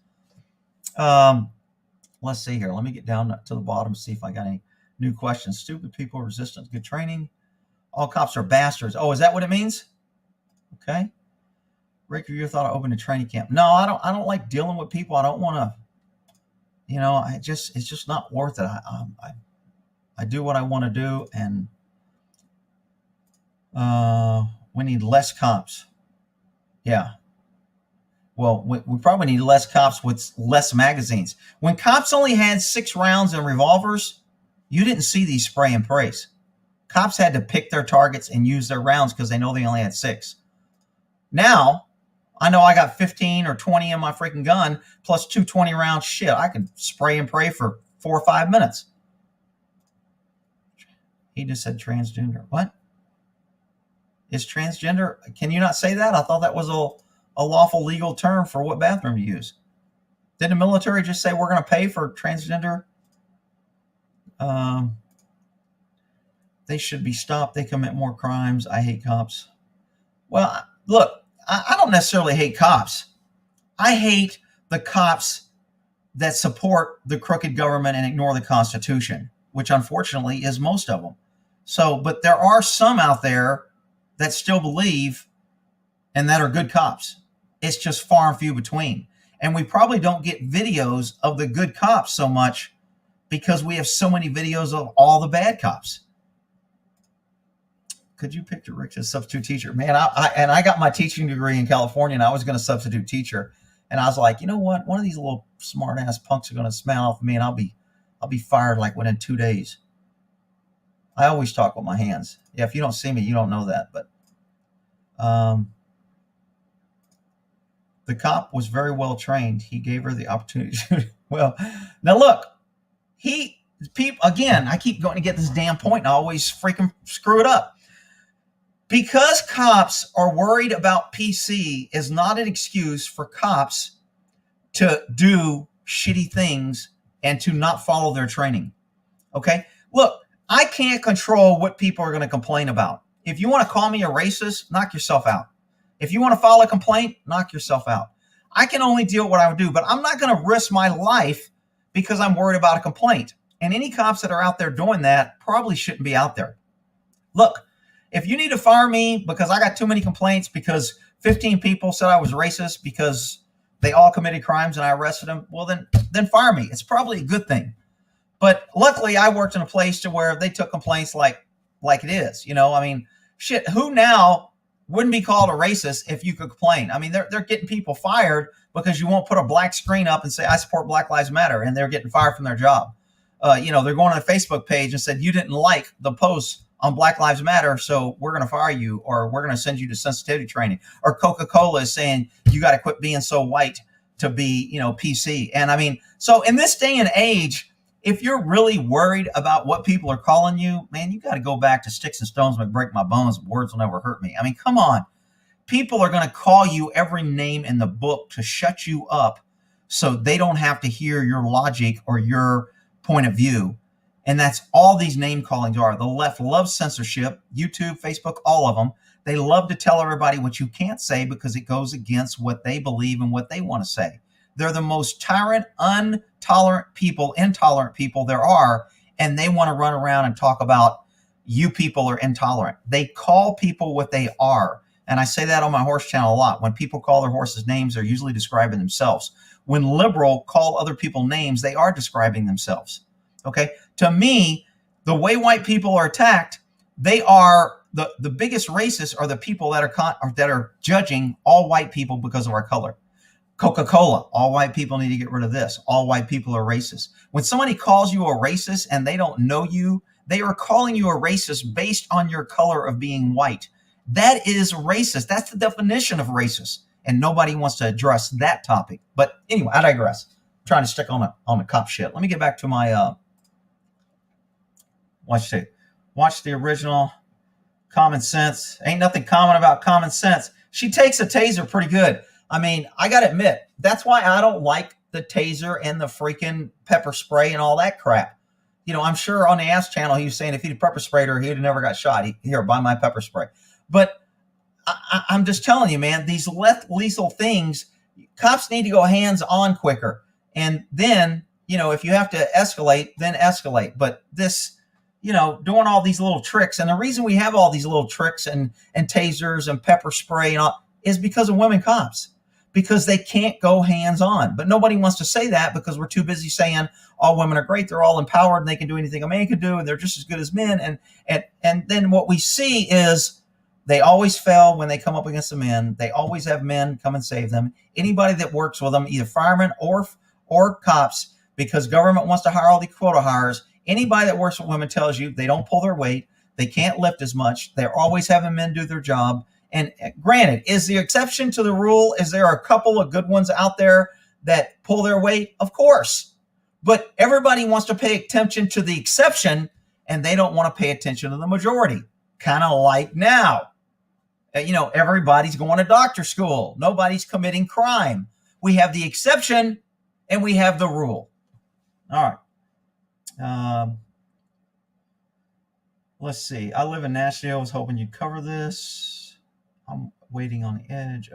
Let's see here. Let me get down to the bottom, see if I got any new questions. Stupid people, resistance, good training. All cops are bastards. Oh, is that what it means? Okay. Rick, have you ever thought of opening a training camp? No, I don't like dealing with people. I don't want to, it's just not worth it. I do what I want to do, and we need less cops. Yeah. Well, we probably need less cops with less magazines. When cops only had 6 rounds and revolvers, you didn't see these spray and prays. Cops had to pick their targets and use their rounds because they know they only had 6. Now, I know I got 15 or 20 in my freaking gun, plus 2 20-round shit. I can spray and pray for 4 or 5 minutes. He just said transgender. What? Is transgender? Can you not say that? I thought that was a lawful legal term for what bathroom to use. Did the military just say we're going to pay for transgender? They should be stopped. They commit more crimes. I hate cops. Well, look, I don't necessarily hate cops. I hate the cops that support the crooked government and ignore the Constitution, which unfortunately is most of them. So, but there are some out there that still believe and that are good cops. It's just far and few between. And we probably don't get videos of the good cops so much because we have so many videos of all the bad cops. could you picture Rick as a substitute teacher? Man, I got my teaching degree in California, and I was going to substitute teacher. And I was like, you know what? One of these little smart ass punks are going to smile off me, and I'll be fired like within 2 days. I always talk with my hands. Yeah, if you don't see me, you don't know that. But the cop was very well trained. He gave her the opportunity to. Well, now look, again, I keep going to get this damn point, and I always freaking screw it up. Because cops are worried about PC is not an excuse for cops to do shitty things and to not follow their training. Okay? Look, I can't control what people are going to complain about. If you want to call me a racist, knock yourself out. If you want to file a complaint, knock yourself out. I can only deal with what I would do, but I'm not going to risk my life because I'm worried about a complaint. And any cops that are out there doing that probably shouldn't be out there. Look, if you need to fire me because I got too many complaints because 15 people said I was racist because they all committed crimes and I arrested them, well, then fire me. It's probably a good thing. But luckily, I worked in a place to where they took complaints like it is. You know, I mean, shit, who now wouldn't be called a racist if you could complain? I mean, they're getting people fired because you won't put a black screen up and say, I support Black Lives Matter, and they're getting fired from their job. They're going on a Facebook page and said, you didn't like the post on Black Lives Matter, so we're going to fire you, or we're going to send you to sensitivity training. Or Coca-Cola is saying, you got to quit being so white to be, PC. And I mean, so in this day and age, if you're really worried about what people are calling you, man, you got to go back to sticks and stones may break my bones, but words will never hurt me. I mean, come on. People are going to call you every name in the book to shut you up so they don't have to hear your logic or your point of view. And that's all these name callings are. The left loves censorship, YouTube, Facebook, all of them. They love to tell everybody what you can't say because it goes against what they believe and what they want to say. They're the most tyrant, intolerant people there are, and they want to run around and talk about you people are intolerant. They call people what they are. And I say that on my horse channel a lot. When people call their horses names, they're usually describing themselves. When liberal call other people names, they are describing themselves. Okay? To me, the way white people are attacked, they are the biggest racists are the people that are judging all white people because of our color. Coca-Cola, all white people need to get rid of this. All white people are racist. When somebody calls you a racist and they don't know you, they are calling you a racist based on your color of being white. That is racist. That's the definition of racist. And nobody wants to address that topic. But anyway, I digress. I'm trying to stick on the cop shit. Let me get back to my watch the original Common Sense. Ain't nothing common about common sense. She takes a taser pretty good. I mean, I got to admit, that's why I don't like the taser and the freaking pepper spray and all that crap. I'm sure on the Ass channel, he was saying if he'd pepper sprayed her, he'd have never got shot. Here, buy my pepper spray. But I'm just telling you, man, these lethal things, cops need to go hands on quicker. And then, if you have to escalate, then escalate. But this, doing all these little tricks. And the reason we have all these little tricks and tasers and pepper spray and all is because of women cops. Because they can't go hands on. But nobody wants to say that because we're too busy saying all women are great. They're all empowered and they can do anything a man can do. And they're just as good as men. And then what we see is they always fail when they come up against the men. They always have men come and save them. Anybody that works with them, either firemen or cops, because government wants to hire all the quota hires. Anybody that works with women tells you they don't pull their weight. They can't lift as much. They're always having men do their job. And granted, is the exception to the rule? Is there a couple of good ones out there that pull their weight? Of course. But everybody wants to pay attention to the exception, and they don't want to pay attention to the majority. Kind of like now. Everybody's going to doctor school. Nobody's committing crime. We have the exception, and we have the rule. All right. Let's see. I live in Nashville. I was hoping you'd cover this. I'm waiting on the edge.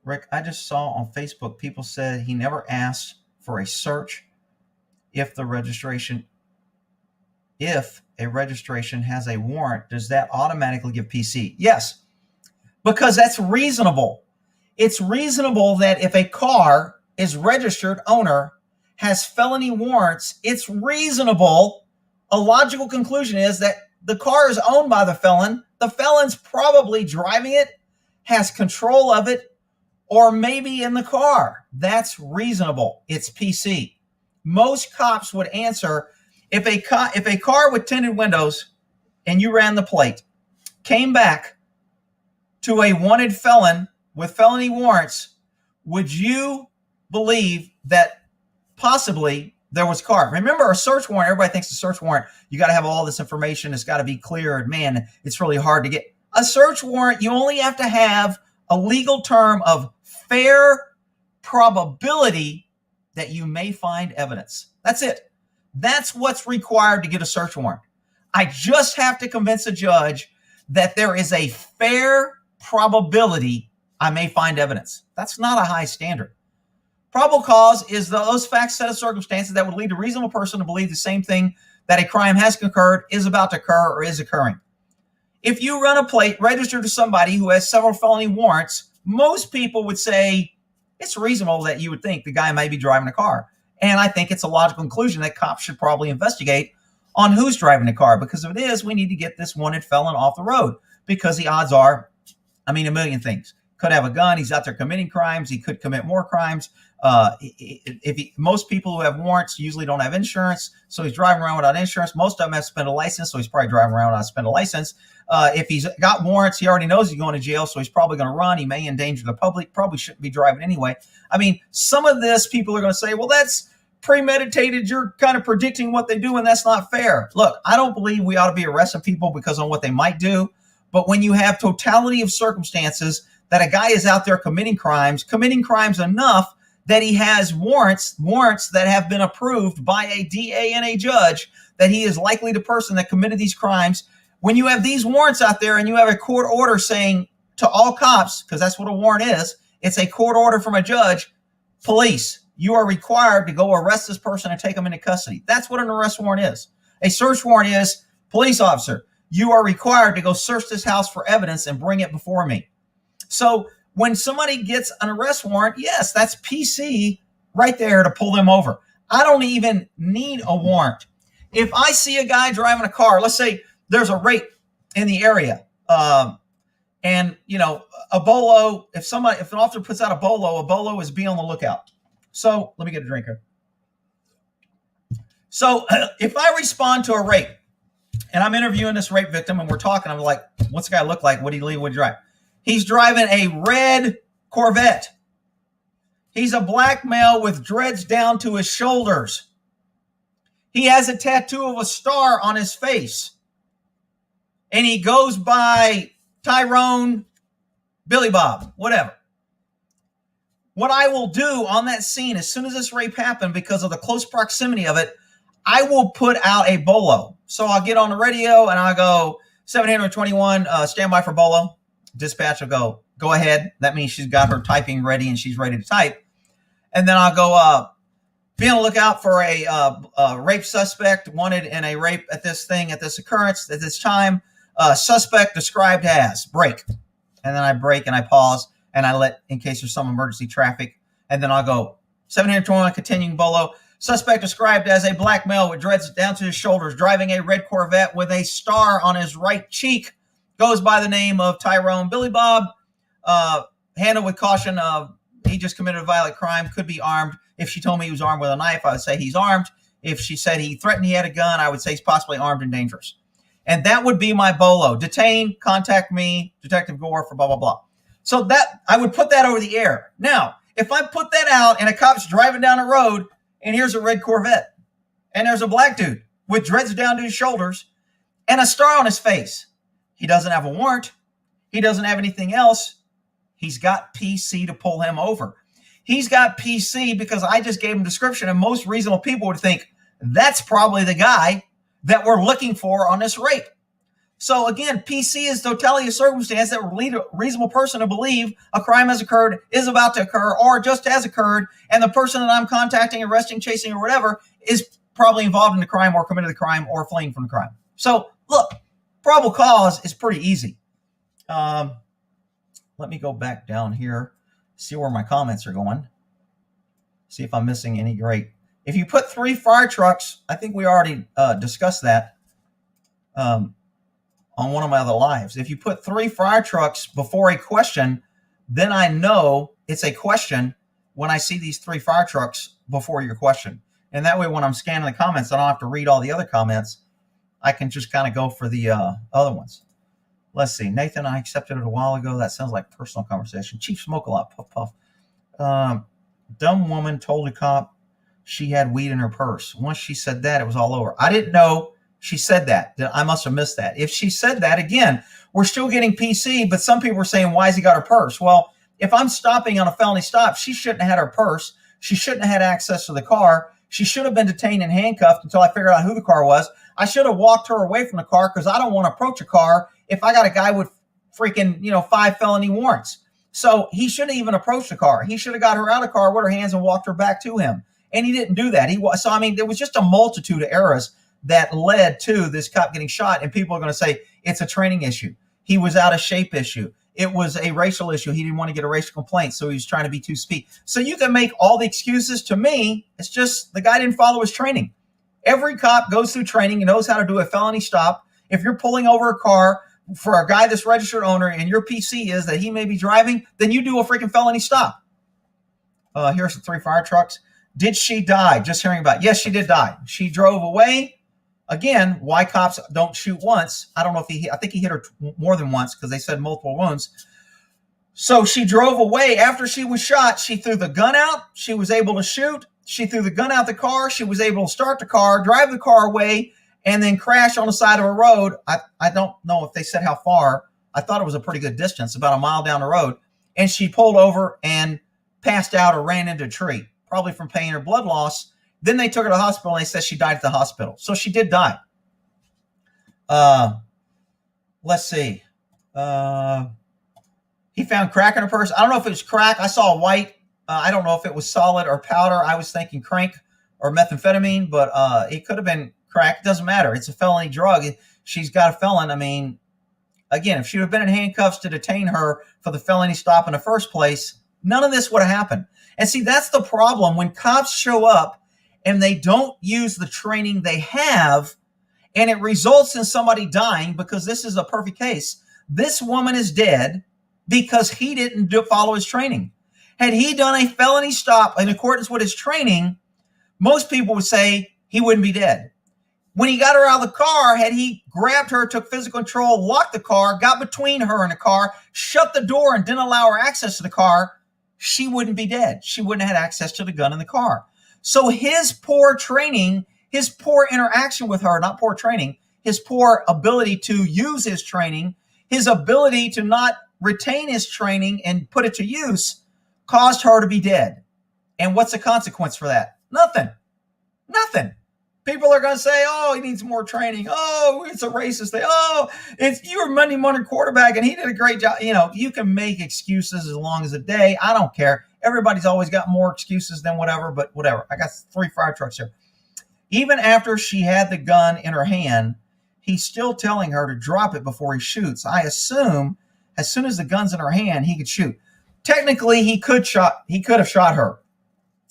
Rick, I just saw on Facebook people said he never asked for a search if a registration has a warrant. Does that automatically give PC? Yes, because that's reasonable. It's reasonable that if a car is registered owner has felony warrants, it's reasonable a logical conclusion is that the car is owned by the felon. The felon's probably driving it, has control of it, or maybe in the car. That's reasonable. It's PC. Most cops would answer, if a car with tinted windows and you ran the plate, came back to a wanted felon with felony warrants, would you believe that possibly there was car? Remember, a search warrant, everybody thinks a search warrant, you got to have all this information. It's got to be clear. And man, it's really hard to get. A search warrant, you only have to have a legal term of fair probability that you may find evidence. That's it. That's what's required to get a search warrant. I just have to convince a judge that there is a fair probability I may find evidence. That's not a high standard. Probable cause is those facts, set of circumstances that would lead a reasonable person to believe the same thing that a crime has occurred, is about to occur, or is occurring. If you run a plate registered to somebody who has several felony warrants, most people would say it's reasonable that you would think the guy may be driving a car. And I think it's a logical conclusion that cops should probably investigate on who's driving the car, because if it is, we need to get this wanted felon off the road, because the odds are, a million things. Could have a gun. He's out there committing crimes. He could commit more crimes. Most people who have warrants usually don't have insurance, so he's driving around without insurance. Most of them have suspended license, so he's probably driving around without a suspended license. If he's got warrants, he already knows he's going to jail, so he's probably going to run. He may endanger the public. Probably shouldn't be driving anyway. Some of this, people are going to say, well, that's premeditated. You're kind of predicting what they do, and that's not fair. Look, I don't believe we ought to be arresting people because of what they might do. But when you have totality of circumstances that a guy is out there committing crimes enough that he has warrants that have been approved by a DA and a judge, that he is likely the person that committed these crimes. When you have these warrants out there and you have a court order saying to all cops, because that's what a warrant is, it's a court order from a judge, police, you are required to go arrest this person and take them into custody. That's what an arrest warrant is. A search warrant is, police officer, you are required to go search this house for evidence and bring it before me. So when somebody gets an arrest warrant, yes, that's PC right there to pull them over. I don't even need a warrant. If I see a guy driving a car, let's say there's a rape in the area, and a BOLO, if an officer puts out a BOLO is be on the lookout. So let me get a drink here. So if I respond to a rape and I'm interviewing this rape victim and we're talking, I'm like, what's the guy look like? What do you leave? What do you drive? He's driving a red Corvette. He's a black male with dreads down to his shoulders. He has a tattoo of a star on his face. And he goes by Tyrone, Billy Bob, whatever. What I will do on that scene, as soon as this rape happened, because of the close proximity of it, I will put out a BOLO. So I'll get on the radio and I'll go, 721, stand by for BOLO. Dispatch will go ahead. That means she's got her typing ready and she's ready to type. And then I'll go, be on the lookout for a rape suspect wanted in a rape at this occurrence, at this time. Suspect described as, break. And then I break and I pause and I let, in case there's some emergency traffic. And then I'll go, 721, continuing BOLO. Suspect described as a black male with dreads down to his shoulders, driving a red Corvette with a star on his right cheek. Goes by the name of Tyrone Billy Bob. Handled with caution. He just committed a violent crime. Could be armed. If she told me he was armed with a knife, I would say he's armed. If she said he threatened he had a gun, I would say he's possibly armed and dangerous. And that would be my BOLO. Detain, contact me, Detective Gore for blah, blah, blah. So that I would put that over the air. Now, if I put that out and a cop's driving down the road and here's a red Corvette and there's a black dude with dreads down to his shoulders and a star on his face, he doesn't have a warrant. He doesn't have anything else. He's got PC to pull him over. He's got PC because I just gave him a description, and most reasonable people would think that's probably the guy that we're looking for on this rape. So again, PC is totality of circumstance that would lead a reasonable person to believe a crime has occurred, is about to occur, or just has occurred, and the person that I'm contacting, arresting, chasing, or whatever is probably involved in the crime or committed the crime or fleeing from the crime. So look, probable cause is pretty easy. Let me go back down here, see where my comments are going, see if I'm missing any great If you put 3 fire trucks, I think we already discussed that on one of my other lives. If you put 3 fire trucks before a question, then I know it's a question when I see these 3 fire trucks before your question. And that way, when I'm scanning the comments, I don't have to read all the other comments. I can just kind of go for the other ones. Let's see. Nathan, I accepted it a while ago. That sounds like personal conversation. Chief Smoke a lot. Puff, puff. Dumb woman told a cop she had weed in her purse. Once she said that, it was all over. I didn't know she said that. I must have missed that. If she said that, again, we're still getting PC, but some people are saying, why has he got her purse? Well, if I'm stopping on a felony stop, she shouldn't have had her purse. She shouldn't have had access to the car. She should have been detained and handcuffed until I figured out who the car was. I should have walked her away from the car because I don't want to approach a car if I got a guy with freaking, 5 felony warrants. So he shouldn't even approach the car. He should have got her out of the car with her hands and walked her back to him. And he didn't do that. There was just a multitude of errors that led to this cop getting shot. And people are going to say it's a training issue. He was out of shape issue. It was a racial issue. He didn't want to get a racial complaint, so he was trying to be too speedy. So you can make all the excuses. To me, it's just the guy didn't follow his training. Every cop goes through training and knows how to do a felony stop. If you're pulling over a car for a guy that's registered owner and your PC is that he may be driving, then you do a freaking felony stop. Here's the 3 fire trucks. Did she die? Just hearing about it. Yes, she did die. She drove away. Again, why cops don't shoot once. I don't know if I think he hit her more than once because they said multiple wounds. So she drove away. After she was shot, she threw the gun out. She was able to shoot. She threw the gun out the car. She was able to start the car, drive the car away, and then crash on the side of a road. I don't know if they said how far. I thought it was a pretty good distance, about a mile down the road. And she pulled over and passed out or ran into a tree, probably from pain or blood loss. Then they took her to the hospital and they said she died at the hospital. So she did die. Let's see. He found crack in her purse. I don't know if it was crack. I saw white. I don't know if it was solid or powder. I was thinking crank or methamphetamine, but it could have been crack. It doesn't matter. It's a felony drug. She's got a felon. I mean, again, if she would have been in handcuffs to detain her for the felony stop in the first place, none of this would have happened. And see, that's the problem. When cops show up and they don't use the training they have, and it results in somebody dying, because this is a perfect case. This woman is dead because he didn't follow his training. Had he done a felony stop in accordance with his training, most people would say he wouldn't be dead. When he got her out of the car, had he grabbed her, took physical control, locked the car, got between her and the car, shut the door and didn't allow her access to the car, she wouldn't be dead. She wouldn't have had access to the gun in the car. So his poor training, his poor interaction with her, not poor training, his poor ability to use his training, his ability to not retain his training and put it to use, caused her to be dead. And what's the consequence for that? Nothing. People are going to say, oh, he needs more training. Oh, it's a racist thing. Oh, you're a Monday morning quarterback and he did a great job. You can make excuses as long as a day. I don't care. Everybody's always got more excuses than whatever, but whatever. I got 3 fire trucks here. Even after she had the gun in her hand, he's still telling her to drop it before he shoots. I assume as soon as the gun's in her hand, he could shoot. Technically, he could have shot her.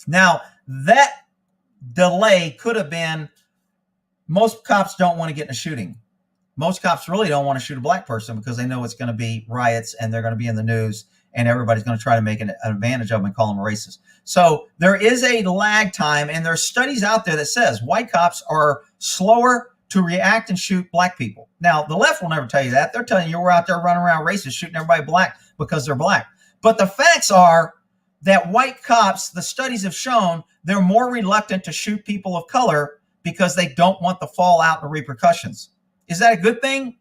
Now, that delay could have been, most cops don't want to get in a shooting. Most cops really don't want to shoot a black person because they know it's going to be riots and they're going to be in the news and everybody's going to try to make an advantage of them and call them a racist. So there is a lag time, and there's studies out there that says white cops are slower to react and shoot black people. Now, the left will never tell you that. They're telling you we're out there running around racist, shooting everybody black because they're black. But the facts are that white cops, the studies have shown, they're more reluctant to shoot people of color because they don't want the fallout and repercussions. Is that a good thing?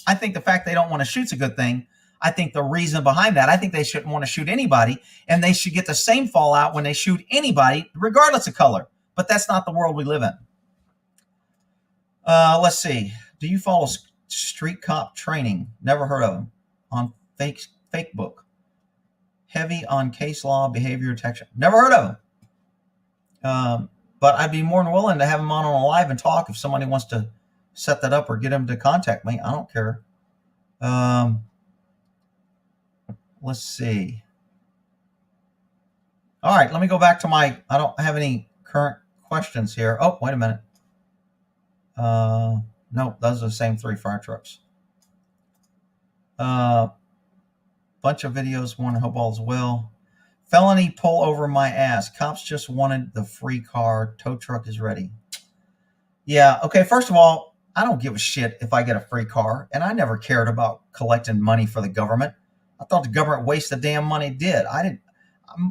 I think the fact they don't want to shoot is a good thing. I think the reason behind that, I think they shouldn't want to shoot anybody, and they should get the same fallout when they shoot anybody, regardless of color. But that's not the world we live in. Let's see. Do you follow street cop training? Never heard of them. On fake book. Heavy on case law, behavior detection. Never heard of them. But I'd be more than willing to have them on a live and talk if somebody wants to set that up or get them to contact me. I don't care. Let's see. All right, let me go back to I don't have any current questions here. Oh, wait a minute. No, those are the same 3 fire trucks. Bunch of videos, one hope all is well. Felony pull over my ass. Cops just wanted the free car. Tow truck is ready. Yeah, okay, first of all, I don't give a shit if I get a free car, and I never cared about collecting money for the government. I thought the government wasted the damn money it did. I didn't.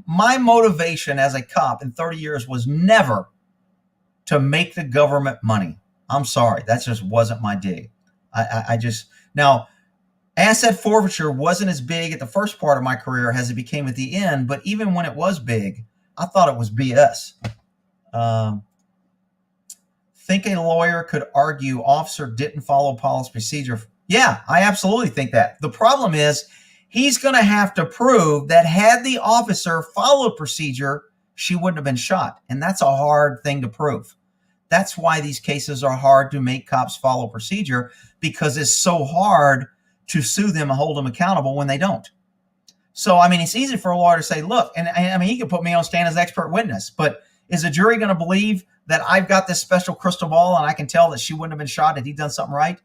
My motivation as a cop in 30 years was never to make the government money. I'm sorry, that just wasn't my dig. I just now asset forfeiture wasn't as big at the first part of my career as it became at the end, but even when it was big, I thought it was BS. Think a lawyer could argue officer didn't follow policy procedure? Yeah, I absolutely think that. The problem is he's going to have to prove that had the officer followed procedure, she wouldn't have been shot. And that's a hard thing to prove. That's why these cases are hard to make cops follow procedure, because it's so hard to sue them and hold them accountable when they don't. So, I mean, it's easy for a lawyer to say, look, and I mean, he could put me on stand as expert witness, but is a jury going to believe that I've got this special crystal ball and I can tell that she wouldn't have been shot had he done something right?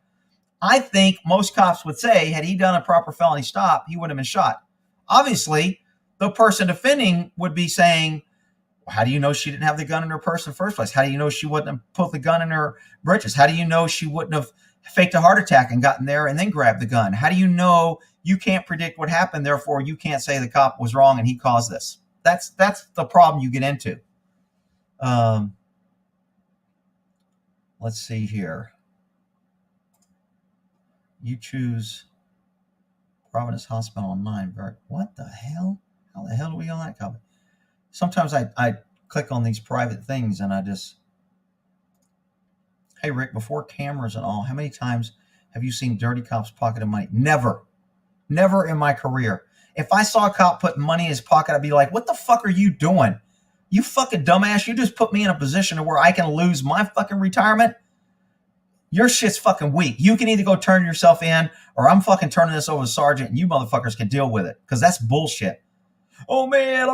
I think most cops would say, had he done a proper felony stop, he wouldn't have been shot. Obviously, the person defending would be saying, well, how do you know she didn't have the gun in her purse in the first place? How do you know she wouldn't have put the gun in her britches? How do you know she wouldn't have faked a heart attack and gotten there and then grabbed the gun? How do you know you can't predict what happened, therefore you can't say the cop was wrong and he caused this? That's the problem you get into. Let's see here. You choose Providence Hospital on 9. What the hell? How the hell do we get on that copy? Sometimes I click on these private things and I just, hey, Rick, before cameras and all, how many times have you seen dirty cops pocketing money? Never. Never in my career. If I saw a cop put money in his pocket, I'd be like, what the fuck are you doing? You fucking dumbass. You just put me in a position where I can lose my fucking retirement. Your shit's fucking weak. You can either go turn yourself in or I'm fucking turning this over to Sergeant and you motherfuckers can deal with it, because that's bullshit. Oh, man,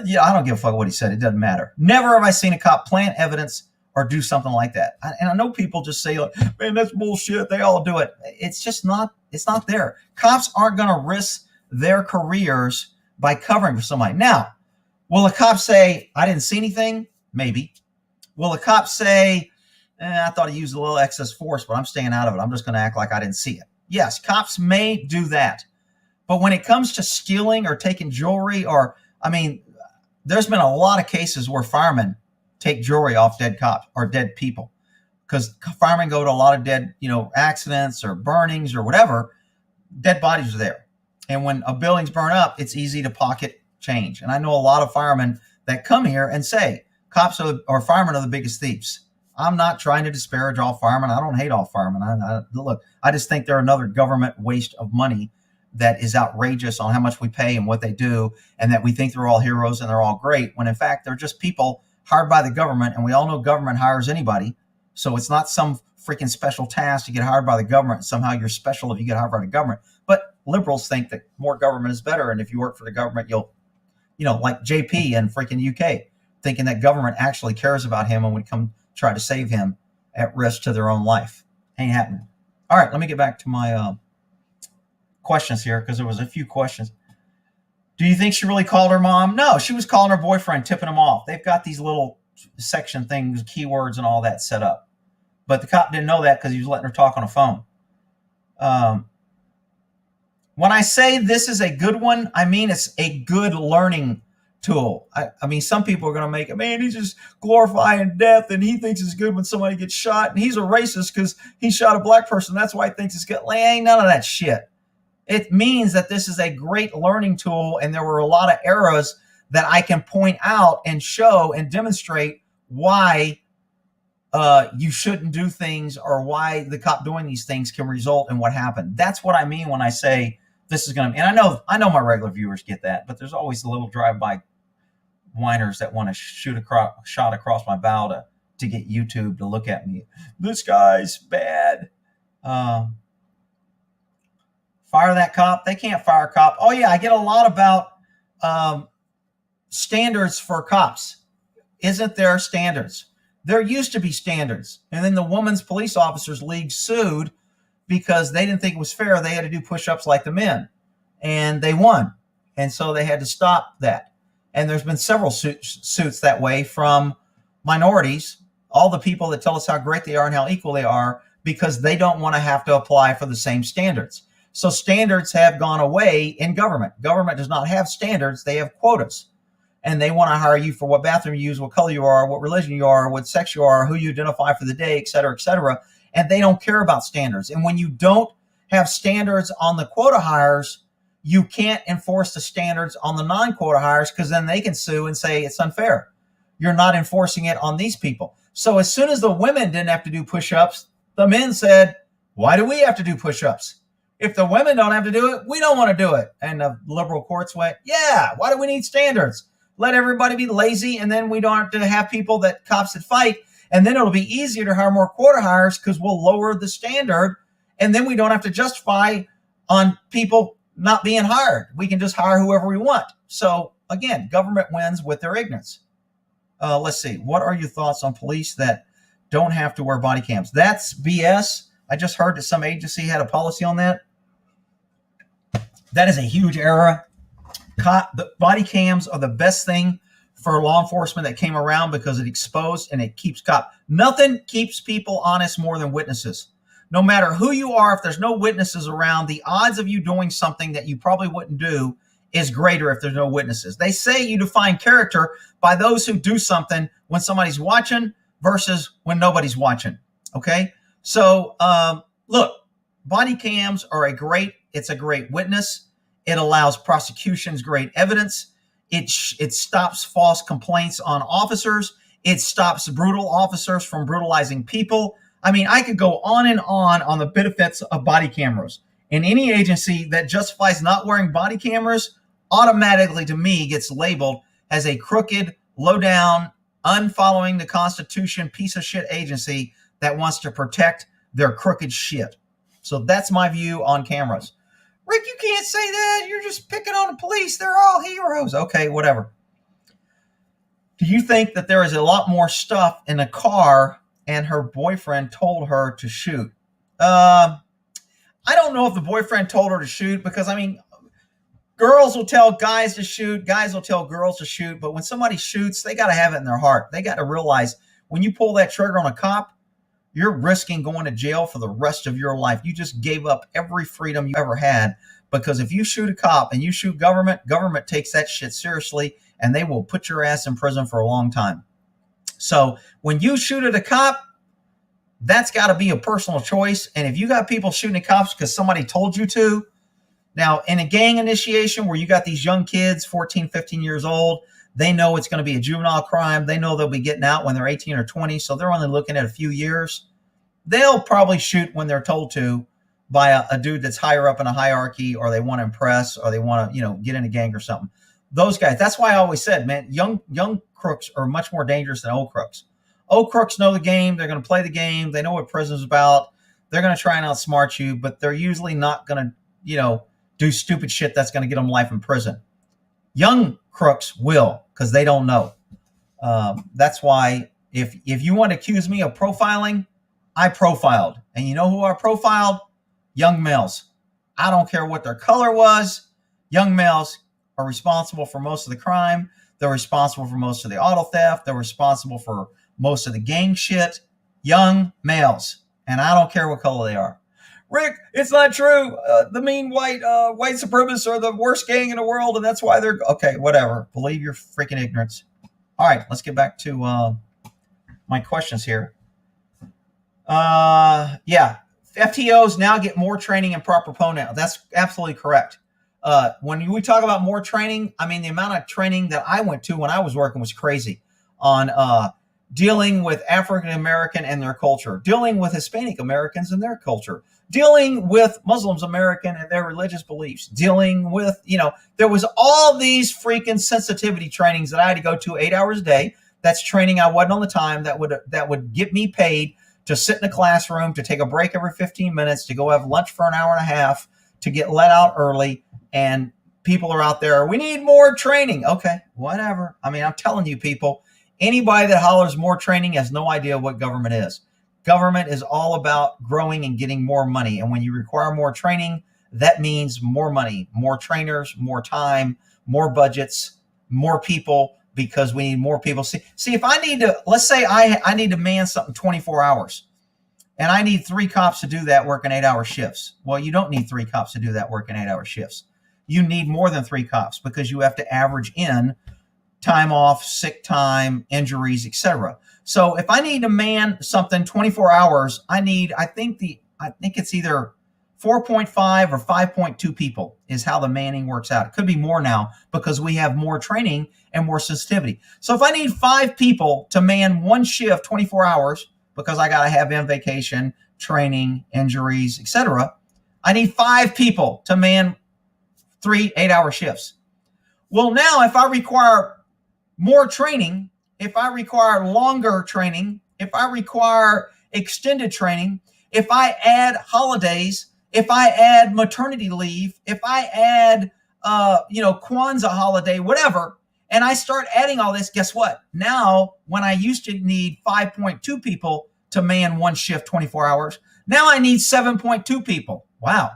yeah, I don't give a fuck what he said. It doesn't matter. Never have I seen a cop plant evidence or do something like that. And I know people just say, like, man, that's bullshit. They all do it. It's just not, it's not there. Cops aren't going to risk their careers by covering for somebody. Now, will a cop say, I didn't see anything? Maybe. Will a cop say, I thought he used a little excess force, but I'm staying out of it. I'm just going to act like I didn't see it. Yes, cops may do that. But when it comes to stealing or taking jewelry, or, I mean, there's been a lot of cases where firemen take jewelry off dead cops or dead people, because firemen go to a lot of dead, accidents or burnings or whatever. Dead bodies are there. And when a building's burn up, it's easy to pocket change. And I know a lot of firemen that come here and say, cops or firemen are the biggest thieves. I'm not trying to disparage all firemen. I don't hate all firemen. Look, I just think they're another government waste of money that is outrageous on how much we pay and what they do, and that we think they're all heroes and they're all great, when in fact they're just people hired by the government, and we all know government hires anybody. So it's not some freaking special task to get hired by the government. Somehow you're special if you get hired by the government. But liberals think that more government is better, and if you work for the government, you'll, like JP in freaking UK, thinking that government actually cares about him and would come try to save him at risk to their own life. Ain't happening. All right, let me get back to my questions here, because there was a few questions. Do you think she really called her mom? No, she was calling her boyfriend, tipping him off. They've got these little section things, keywords and all that set up. But the cop didn't know that because he was letting her talk on a phone. When I say this is a good one, I mean it's a good learning tool. I mean, some people are going to make it, man, he's just glorifying death and he thinks it's good when somebody gets shot, and he's a racist because he shot a black person. That's why he thinks it's good. Ain't none of that shit. It means that this is a great learning tool, and there were a lot of errors that I can point out and show and demonstrate why you shouldn't do things, or why the cop doing these things can result in what happened. That's what I mean when I say this is going to, and I know my regular viewers get that, but there's always the little drive-by whiners that want to shot across my bow to get YouTube to look at me. This guy's bad. Fire that cop. They can't fire a cop. Oh yeah, I get a lot about standards for cops. isn't there standards? There used to be standards. And then the Women's Police Officers League sued because they didn't think it was fair. They had to do push-ups like the men, and they won. And so they had to stop that. And there's been several suits that way from minorities, all the people that tell us how great they are and how equal they are, because they don't want to have to apply for the same standards. So standards have gone away in government. Government does not have standards. They have quotas. And they want to hire you for what bathroom you use, what color you are, what religion you are, what sex you are, who you identify for the day, et cetera, et cetera. And they don't care about standards. And when you don't have standards on the quota hires, you can't enforce the standards on the non-quota hires, because then they can sue and say it's unfair. You're not enforcing it on these people. So as soon as the women didn't have to do push-ups, the men said, why do we have to do push-ups? If the women don't have to do it, we don't want to do it. And the liberal courts went, yeah, why do we need standards? Let everybody be lazy, and then we don't have to have people that cops that fight. And then it'll be easier to hire more quota hires because we'll lower the standard. And then we don't have to justify on people not being hired. We can just hire whoever we want. So again, government wins with their ignorance. Let's see. What are your thoughts on police that don't have to wear body cams? That's BS. I just heard that some agency had a policy on that. That is a huge error. The body cams are the best thing for law enforcement that came around because it exposed and it keeps Nothing keeps people honest more than witnesses. No matter who you are, if there's no witnesses around, the odds of you doing something that you probably wouldn't do is greater if there's no witnesses. They say you define character by those who do something when somebody's watching versus when nobody's watching. Okay? So, look, body cams are it's a great witness. It allows prosecutions great evidence. It stops false complaints on officers. It stops brutal officers from brutalizing people. I mean, I could go on the benefits of body cameras. And any agency that justifies not wearing body cameras automatically, to me, gets labeled as a crooked, low-down, unfollowing the Constitution, piece of shit agency that wants to protect their crooked shit. So that's my view on cameras. Rick, you can't say that. You're just picking on the police. They're all heroes. Okay, whatever. Do you think that there is a lot more stuff in a car and her boyfriend told her to shoot? I don't know if the boyfriend told her to shoot, because, I mean, girls will tell guys to shoot. Guys will tell girls to shoot. But when somebody shoots, they got to have it in their heart. They got to realize when you pull that trigger on a cop, you're risking going to jail for the rest of your life. You just gave up every freedom you ever had, because if you shoot a cop and you shoot government takes that shit seriously, and they will put your ass in prison for a long time. So when you shoot at a cop, that's got to be a personal choice. And if you got people shooting at cops because somebody told you to, now in a gang initiation where you got these young kids, 14, 15 years old, they know it's going to be a juvenile crime. They know they'll be getting out when they're 18 or 20. So they're only looking at a few years. They'll probably shoot when they're told to by a dude that's higher up in a hierarchy, or they want to impress, or they want to, get in a gang or something. Those guys, that's why I always said, man, young crooks are much more dangerous than old crooks. Old crooks know the game. They're going to play the game. They know what prison's about. They're going to try and outsmart you, but they're usually not going to, do stupid shit that's going to get them life in prison. Young crooks will, because they don't know. That's why if you want to accuse me of profiling, I profiled. And you know who I profiled? Young males. I don't care what their color was. Young males are responsible for most of the crime. They're responsible for most of the auto theft. They're responsible for most of the gang shit. Young males. And I don't care what color they are. Rick, it's not true. The mean white supremacists are the worst gang in the world, and that's why they're... Okay, whatever. Believe your freaking ignorance. All right, let's get back to my questions here. Yeah, FTOs now get more training and proper pronoun. That's absolutely correct. When we talk about more training, I mean, the amount of training that I went to when I was working was crazy on dealing with African American and their culture, dealing with Hispanic Americans and their culture, dealing with Muslims American and their religious beliefs, dealing with, there was all these freaking sensitivity trainings that I had to go to 8 hours a day. That's training I wasn't on the time that would get me paid to sit in a classroom, to take a break every 15 minutes, to go have lunch for an hour and a half, to get let out early. And people are out there, we need more training. Okay, whatever. I mean, I'm telling you, people, Anybody that hollers more training has no idea what government is. Government is all about growing and getting more money. And when you require more training, that means more money, more trainers, more time, more budgets, more people, because we need more people. See, if I need to, let's say I need to man something 24 hours and I need 3 cops to do that working 8-hour shifts. Well, you don't need 3 cops to do that working 8-hour shifts. You need more than 3 cops because you have to average in time off, sick time, injuries, etc. So if I need to man something 24 hours, I think it's either 4.5 or 5.2 people is how the manning works out. It could be more now because we have more training and more sensitivity. So if I need 5 people to man one shift 24 hours because I got to have in vacation, training, injuries, etc., I need 5 people to man 3 8-hour shifts. Well, now if I require more training, if I require longer training, if I require extended training, if I add holidays, if I add maternity leave, if I add, Kwanzaa holiday, whatever, and I start adding all this, guess what? Now, when I used to need 5.2 people to man one shift 24 hours, now I need 7.2 people. Wow.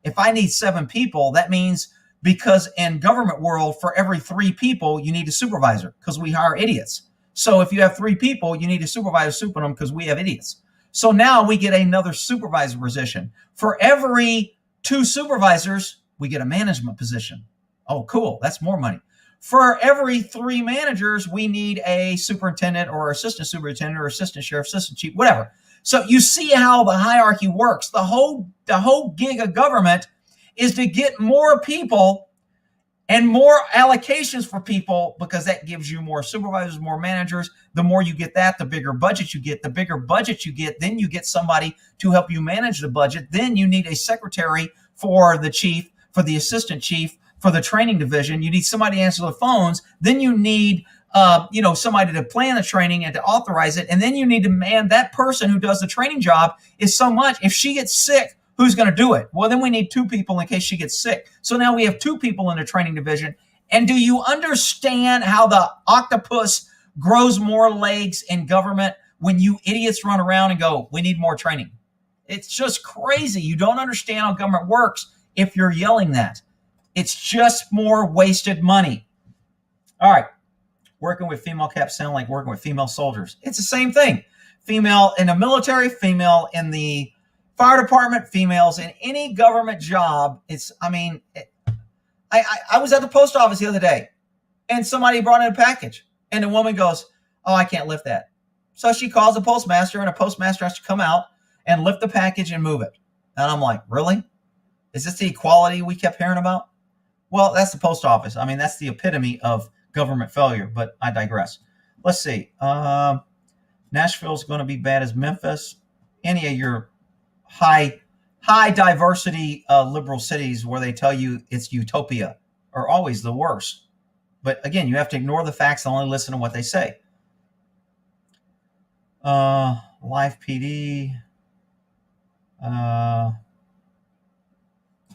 If I need 7 people, that means because in government world, for every 3 people, you need a supervisor because we hire idiots. So if you have 3 people, you need a supervisor super them because we have idiots. So now we get another supervisor position. For every 2 supervisors, we get a management position. Oh, cool. That's more money. For every 3 managers, we need a superintendent or assistant superintendent or assistant sheriff, assistant chief, whatever. So you see how the hierarchy works. The whole gig of government is to get more people and more allocations for people because that gives you more supervisors, more managers. The more you get that, the bigger budget you get. The bigger budget you get, then you get somebody to help you manage the budget. Then you need a secretary for the chief, for the assistant chief, for the training division. You need somebody to answer the phones. Then you need somebody to plan the training and to authorize it. And then you need to man that person who does the training job is so much. If she gets sick, who's going to do it? Well, then we need 2 people in case she gets sick. So now we have 2 people in the training division. And do you understand how the octopus grows more legs in government when you idiots run around and go, we need more training? It's just crazy. You don't understand how government works if you're yelling that. It's just more wasted money. All right. Working with female caps sound like working with female soldiers. It's the same thing. Female in the military, female in the fire department, females in any government job. I was at the post office the other day and somebody brought in a package and the woman goes, oh, I can't lift that. So she calls the postmaster and a postmaster has to come out and lift the package and move it. And I'm like, really? Is this the equality we kept hearing about? Well, that's the post office. That's the epitome of government failure, but I digress. Let's see. Nashville's going to be bad as Memphis. Any of your high diversity liberal cities where they tell you it's utopia are always the worst. But again, you have to ignore the facts and only listen to what they say. Live PD.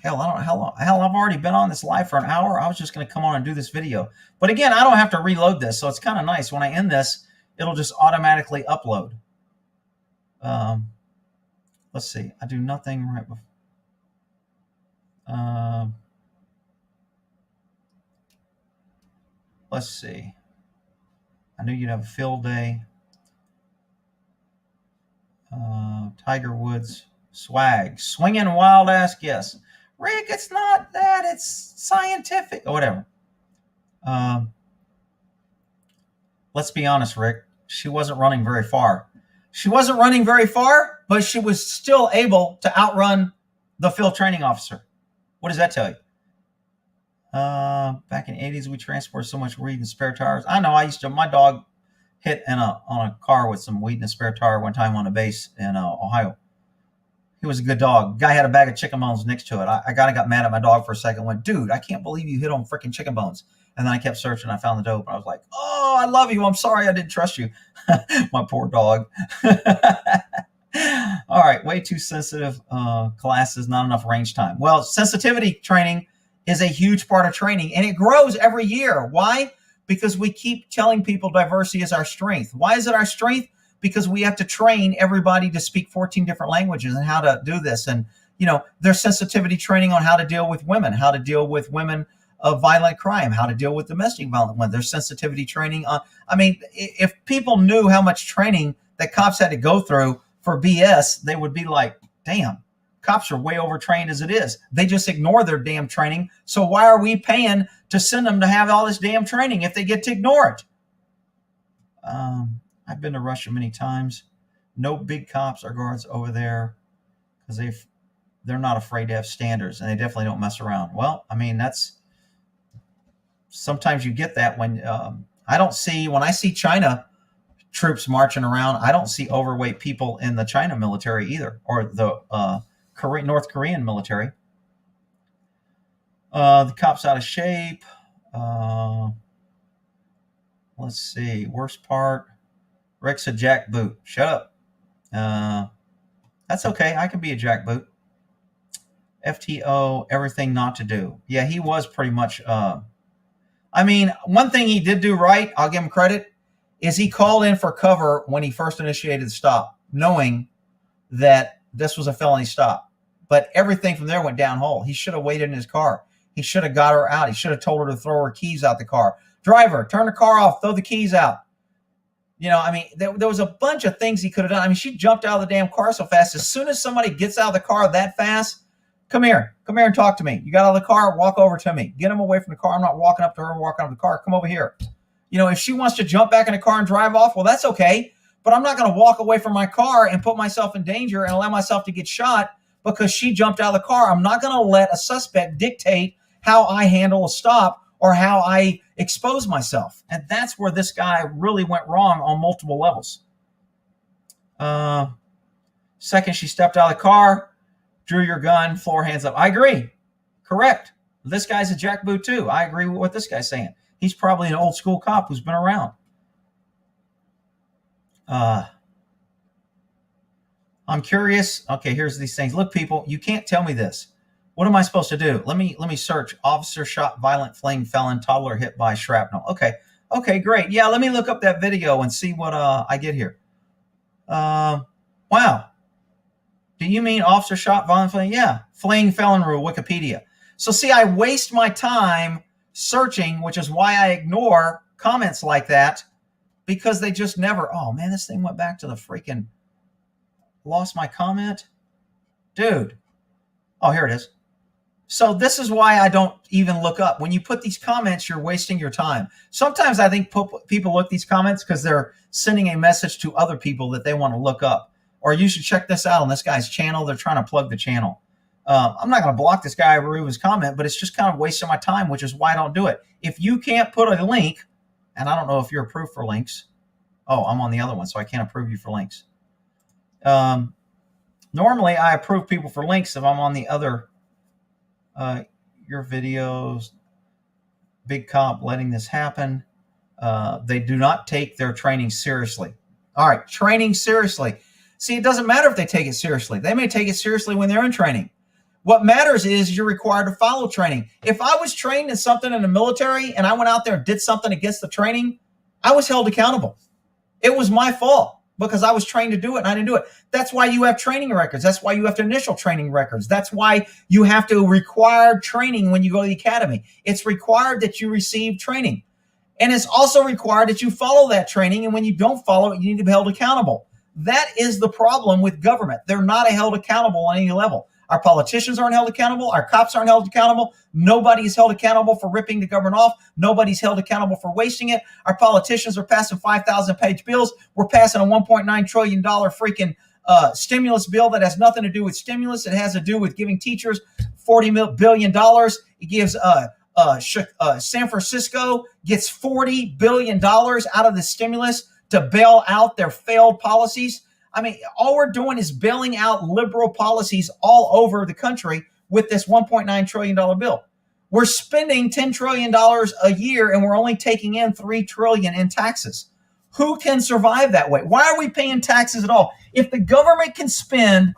Hell, I don't know how long. Hell, I've already been on this live for an hour. I was just going to come on and do this video. But again, I don't have to reload this, so it's kind of nice. When I end this, it'll just automatically upload. Let's see. I do nothing right before. Let's see. I knew you'd have a field day. Tiger Woods swag. Swinging wild ass yes. Rick, it's not that. It's scientific. Or whatever. Let's be honest, Rick. She wasn't running very far. She wasn't running very far, but she was still able to outrun the field training officer. What does that tell you? Back in the 80s, we transported so much weed in spare tires. I know. My dog hit on a car with some weed in a spare tire one time on a base in Ohio. He was a good dog. Guy had a bag of chicken bones next to it. I kind of got mad at my dog for a second. Went, dude, I can't believe you hit on freaking chicken bones. And then I kept searching. I found the dope. And I was like, oh, I love you. I'm sorry I didn't trust you. My poor dog. All right. Way too sensitive classes. Not enough range time. Well, sensitivity training is a huge part of training. And it grows every year. Why? Because we keep telling people diversity is our strength. Why is it our strength? Because we have to train everybody to speak 14 different languages and how to do this. And, there's sensitivity training on how to deal with women, how to deal with women of violent crime, how to deal with domestic violence. There's sensitivity training on, if people knew how much training that cops had to go through for BS, they would be like, damn, cops are way overtrained as it is. They just ignore their damn training. So why are we paying to send them to have all this damn training if they get to ignore it? I've been to Russia many times. No big cops or guards over there because they're not afraid to have standards, and they definitely don't mess around. Well, that's sometimes you get that when when I see China troops marching around, I don't see overweight people in the China military either, or the North Korean military. The cop's out of shape. Let's see. Worst part. Rick's a jackboot. Shut up. That's okay. I can be a jackboot. FTO, everything not to do. Yeah, he was pretty much. One thing he did do right, I'll give him credit, is he called in for cover when he first initiated the stop, knowing that this was a felony stop. But everything from there went downhill. He should have waited in his car. He should have got her out. He should have told her to throw her keys out the car. Driver, turn the car off, throw the keys out. There was a bunch of things he could have done. She jumped out of the damn car so fast. As soon as somebody gets out of the car that fast, come here and talk to me. You got out of the car, walk over to me. Get him away from the car. I'm not walking up to her and walking up to the car. Come over here. If she wants to jump back in the car and drive off, well, that's okay. But I'm not going to walk away from my car and put myself in danger and allow myself to get shot because she jumped out of the car. I'm not going to let a suspect dictate how I handle a stop or how I expose myself. And that's where this guy really went wrong on multiple levels. Second, she stepped out of the car, drew your gun, floor hands up. I agree. Correct. This guy's a jackboot too. I agree with what this guy's saying. He's probably an old school cop who's been around. I'm curious. Okay, here's these things. Look, people, you can't tell me this. What am I supposed to do? Let me search. Officer shot violent fleeing felon, toddler hit by shrapnel. Okay, great. Yeah, let me look up that video and see what I get here. Wow. Do you mean officer shot violent fleeing? Yeah, fleeing felon rule, Wikipedia. So see, I waste my time searching, which is why I ignore comments like that, because they just never, oh man, this thing went back to the freaking, lost my comment. Dude. Oh, here it is. So this is why I don't even look up. When you put these comments, you're wasting your time. Sometimes I think people look these comments because they're sending a message to other people that they want to look up. Or you should check this out on this guy's channel. They're trying to plug the channel. I'm not going to block this guy or remove his comment, but it's just kind of wasting my time, which is why I don't do it. If you can't put a link, and I don't know if you're approved for links. Oh, I'm on the other one, so I can't approve you for links. Normally, I approve people for links if I'm on the other, your videos, big cop letting this happen. They do not take their training seriously. All right, training seriously. See, it doesn't matter if they take it seriously. They may take it seriously when they're in training. What matters is you're required to follow training. If I was trained in something in the military and I went out there and did something against the training, I was held accountable. It was my fault because I was trained to do it and I didn't do it. That's why you have training records. That's why you have to initial training records. That's why you have to require training when you go to the academy. It's required that you receive training. And it's also required that you follow that training. And when you don't follow it, you need to be held accountable. That is the problem with government. They're not held accountable on any level. Our politicians aren't held accountable. Our cops aren't held accountable. Nobody is held accountable for ripping the government off. Nobody's held accountable for wasting it. Our politicians are passing 5,000-page bills. We're passing a $1.9 trillion freaking stimulus bill that has nothing to do with stimulus. It has to do with giving teachers $40 billion. It gives San Francisco gets $40 billion out of the stimulus to bail out their failed policies. I mean, all we're doing is bailing out liberal policies all over the country with this $1.9 trillion bill. We're spending $10 trillion a year and we're only taking in $3 trillion in taxes. Who can survive that way? Why are we paying taxes at all? If the government can spend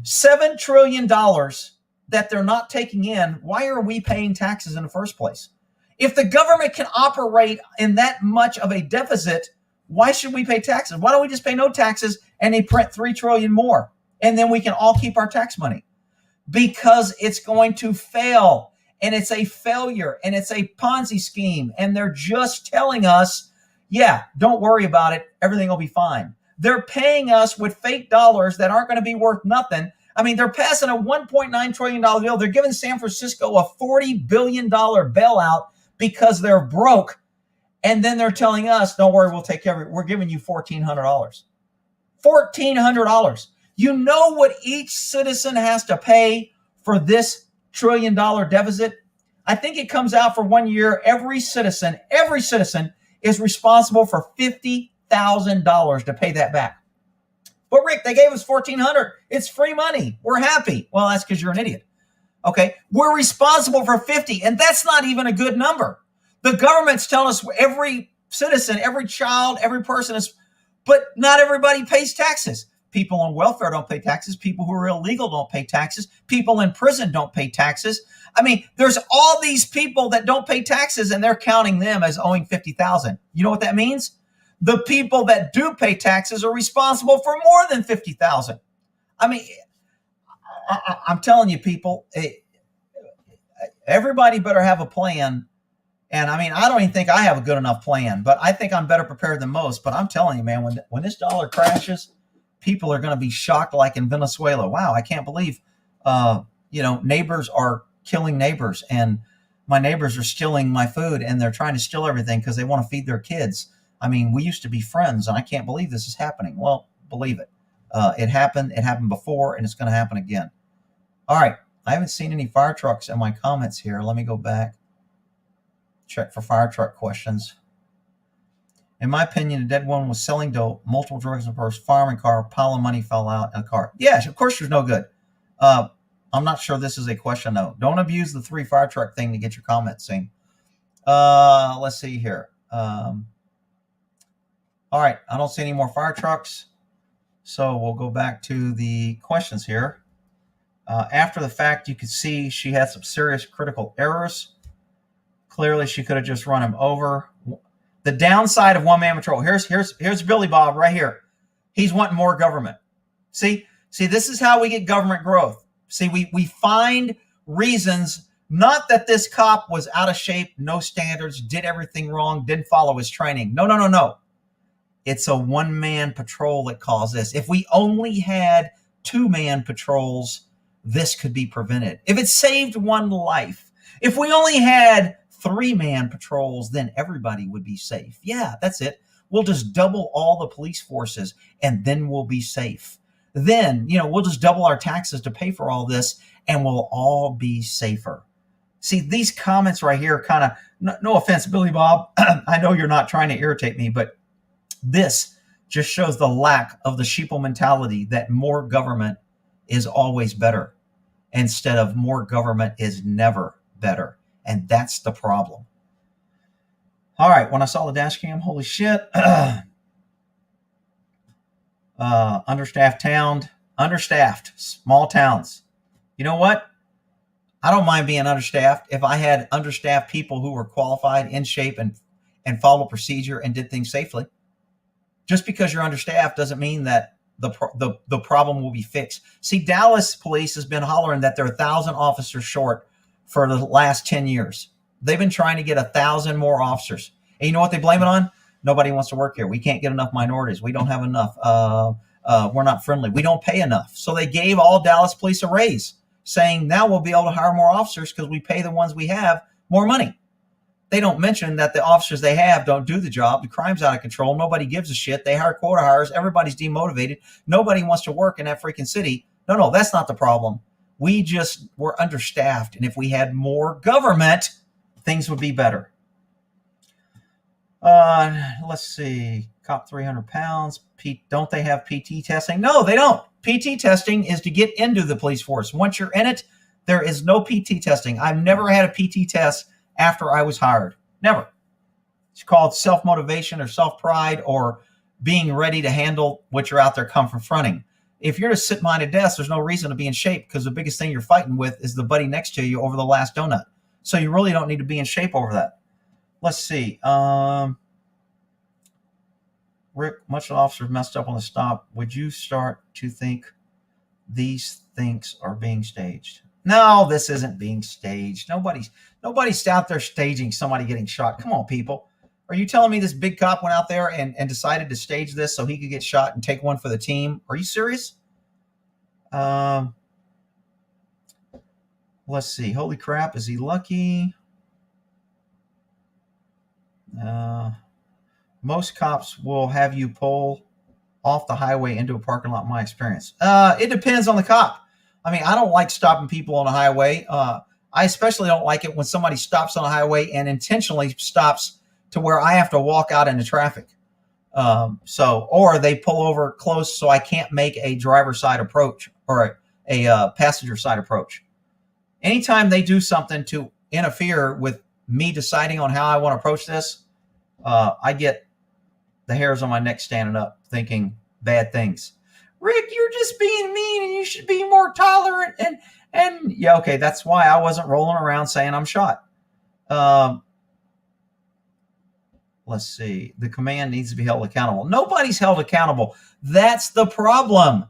$7 trillion that they're not taking in, why are we paying taxes in the first place? If the government can operate in that much of a deficit, why should we pay taxes? Why don't we just pay no taxes and they print $3 trillion more? And then we can all keep our tax money. Because it's going to fail, and it's a failure, and it's a Ponzi scheme, and they're just telling us, yeah, don't worry about it, everything will be fine. They're paying us with fake dollars that aren't going to be worth nothing. I mean, they're passing a $1.9 trillion bill. They're giving San Francisco a $40 billion bailout because they're broke, and then they're telling us, don't worry, we'll take care of it. We're giving you $1,400. $1,400. You know what each citizen has to pay for this $1 trillion deficit? I think it comes out for 1 year. Every citizen is responsible for $50,000 to pay that back. But Rick, they gave us $1,400. It's free money. We're happy. Well, that's because you're an idiot. Okay. We're responsible for 50, and that's not even a good number. The government's telling us every citizen, every child, every person is, but not everybody pays taxes. People on welfare don't pay taxes. People who are illegal don't pay taxes. People in prison don't pay taxes. I mean, there's all these people that don't pay taxes, and they're counting them as owing 50,000. You know what that means? The people that do pay taxes are responsible for more than 50,000. I mean, I'm telling you, people, everybody better have a plan. And I mean, I don't even think I have a good enough plan, but I think I'm better prepared than most. But I'm telling you, man, when this dollar crashes, people are going to be shocked, like in Venezuela. Wow, I can't believe, neighbors are killing neighbors, and my neighbors are stealing my food, and they're trying to steal everything because they want to feed their kids. I mean, we used to be friends, and I can't believe this is happening. Well, believe it. It happened. It happened before, and it's going to happen again. All right. I haven't seen any fire trucks in my comments here. Let me go back. Check for fire truck questions. In my opinion, the dead woman was selling dope, multiple drugs in her purse, fireman car, pile of money fell out in a car. Yeah, of course, she's no good. I'm not sure this is a question, though. Don't abuse the 3 fire truck thing to get your comments seen. Let's see here. All right, I don't see any more fire trucks. So we'll go back to the questions here. After the fact, you could see she had some serious critical errors. Clearly, she could have just run him over. The downside of one-man patrol. Here's Billy Bob right here. He's wanting more government. See, this is how we get government growth. See, we find reasons, not that this cop was out of shape, no standards, did everything wrong, didn't follow his training. No. It's a one-man patrol that caused this. If we only had 2-man patrols, this could be prevented. If it saved one life, if we only had 3-man patrols, then everybody would be safe. Yeah, that's it. We'll just double all the police forces, and then we'll be safe. Then, we'll just double our taxes to pay for all this, and we'll all be safer. See, these comments right here kind of, no offense, Billy Bob, I know you're not trying to irritate me, but this just shows the lack of the sheeple mentality that more government is always better, instead of more government is never better. And that's the problem. All right, when I saw the dash cam, holy shit. Understaffed, small towns. You know what? I don't mind being understaffed if I had understaffed people who were qualified, in shape, and followed procedure and did things safely. Just because you're understaffed doesn't mean that the problem will be fixed. See, Dallas police has been hollering that they're 1,000 officers short for the last 10 years. They've been trying to get 1,000 more officers. And you know what they blame it on? Nobody wants to work here. We can't get enough minorities. We don't have enough. We're not friendly. We don't pay enough. So they gave all Dallas police a raise, saying now we'll be able to hire more officers because we pay the ones we have more money. They don't mention that the officers they have don't do the job. The crime's out of control. Nobody gives a shit. They hire quota hires. Everybody's demotivated. Nobody wants to work in that freaking city. No, that's not the problem. We're understaffed. And if we had more government, things would be better. Let's see. Cop 300 pounds. Don't they have PT testing? No, they don't. PT testing is to get into the police force. Once you're in it, there is no PT testing. I've never had a PT test after I was hired. Never. It's called self-motivation or self-pride or being ready to handle what you're out there confronting. If you're just sitting behind a desk, there's no reason to be in shape because the biggest thing you're fighting with is the buddy next to you over the last donut. So you really don't need to be in shape over that. Let's see. Rick, much of the officers messed up on the stop. Would you start to think these things are being staged? No, this isn't being staged. Nobody's out there staging somebody getting shot. Come on, people. Are you telling me this big cop went out there and decided to stage this so he could get shot and take one for the team? Are you serious? Let's see. Holy crap, is he lucky? Most cops will have you pull off the highway into a parking lot, in my experience. It depends on the cop. I mean, I don't like stopping people on a highway. I especially don't like it when somebody stops on a highway and intentionally stops to where I have to walk out into traffic. Or they pull over close so I can't make a driver side approach or a passenger side approach. Anytime they do something to interfere with me deciding on how I want to approach this, I get the hairs on my neck standing up thinking bad things. Rick, you're just being mean and you should be more tolerant. And yeah, okay, that's why I wasn't rolling around saying I'm shot. Let's see. The command needs to be held accountable. Nobody's held accountable. That's the problem.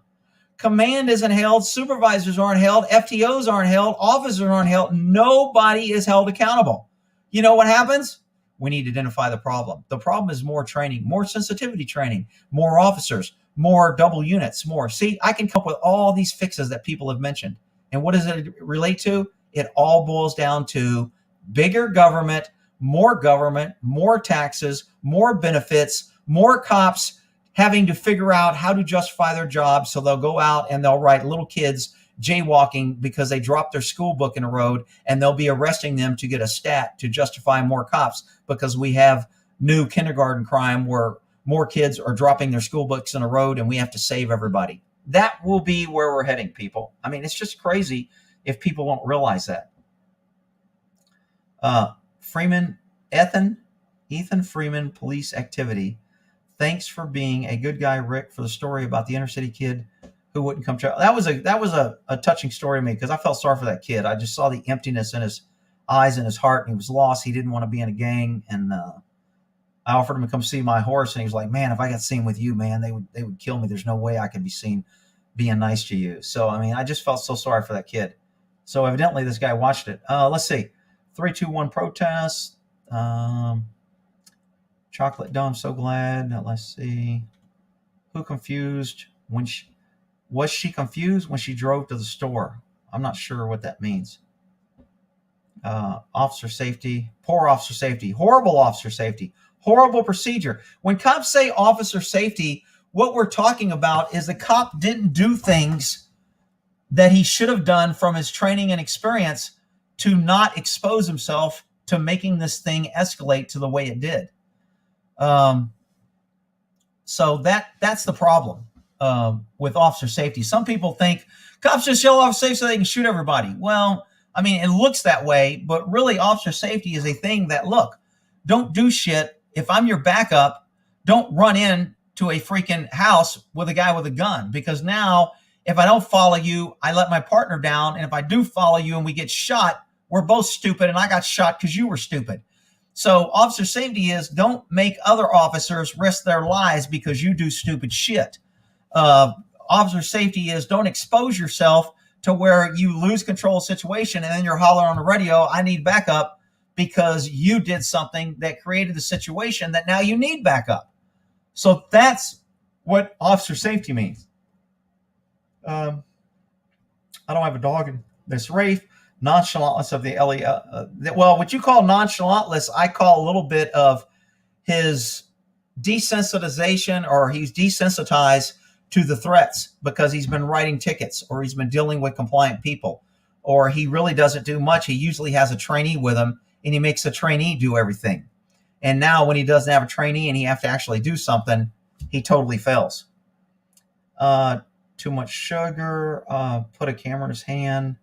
Command isn't held. Supervisors aren't held. FTOs aren't held. Officers aren't held. Nobody is held accountable. You know what happens? We need to identify the problem. The problem is more training, more sensitivity training, more officers, more double units, more. See, I can come up with all these fixes that people have mentioned. And what does it relate to? It all boils down to bigger government, more taxes, more benefits, more cops having to figure out how to justify their job. So they'll go out and they'll write little kids jaywalking because they dropped their school book in the road, and they'll be arresting them to get a stat to justify more cops because we have new kindergarten crime where more kids are dropping their school books in the road and we have to save everybody. That will be where we're heading, people. I mean, it's just crazy if people don't realize that. Ethan Freeman, police activity. Thanks for being a good guy, Rick, for the story about the inner city kid who wouldn't come to. That was a touching story to me because I felt sorry for that kid. I just saw the emptiness in his eyes and his heart, and he was lost. He didn't want to be in a gang, and I offered him to come see my horse, and he was like, "Man, if I got seen with you, man, they would kill me. There's no way I could be seen being nice to you." So I mean, I just felt so sorry for that kid. So evidently, this guy watched it. Let's see, 3-2-1 protest. Chocolate Dome, so glad. Let's see. Who confused when was she confused when she drove to the store? I'm not sure what that means. Officer safety, poor officer safety, horrible officer safety, horrible procedure. When cops say officer safety, what we're talking about is the cop didn't do things that he should have done from his training and experience to not expose himself to making this thing escalate to the way it did. So that's the problem with officer safety. Some people think cops just yell officer safety so they can shoot everybody. Well, I mean, it looks that way, but really officer safety is a thing that, look, don't do shit. If I'm your backup, don't run in to a freaking house with a guy with a gun, because now if I don't follow you, I let my partner down. And if I do follow you and we get shot, we're both stupid and I got shot because you were stupid. So officer safety is don't make other officers risk their lives because you do stupid shit. Officer safety is don't expose yourself to where you lose control of the situation and then you're hollering on the radio, I need backup, because you did something that created the situation that now you need backup. So that's what officer safety means. I don't have a dog in this. Rafe, nonchalantness of the LE. Well, what you call nonchalantness, I call a little bit of his desensitization, or he's desensitized to the threats because he's been writing tickets or he's been dealing with compliant people, or he really doesn't do much. He usually has a trainee with him and he makes the trainee do everything. And now when he doesn't have a trainee and he have to actually do something, he totally fails. Too much sugar, put a camera in his hand.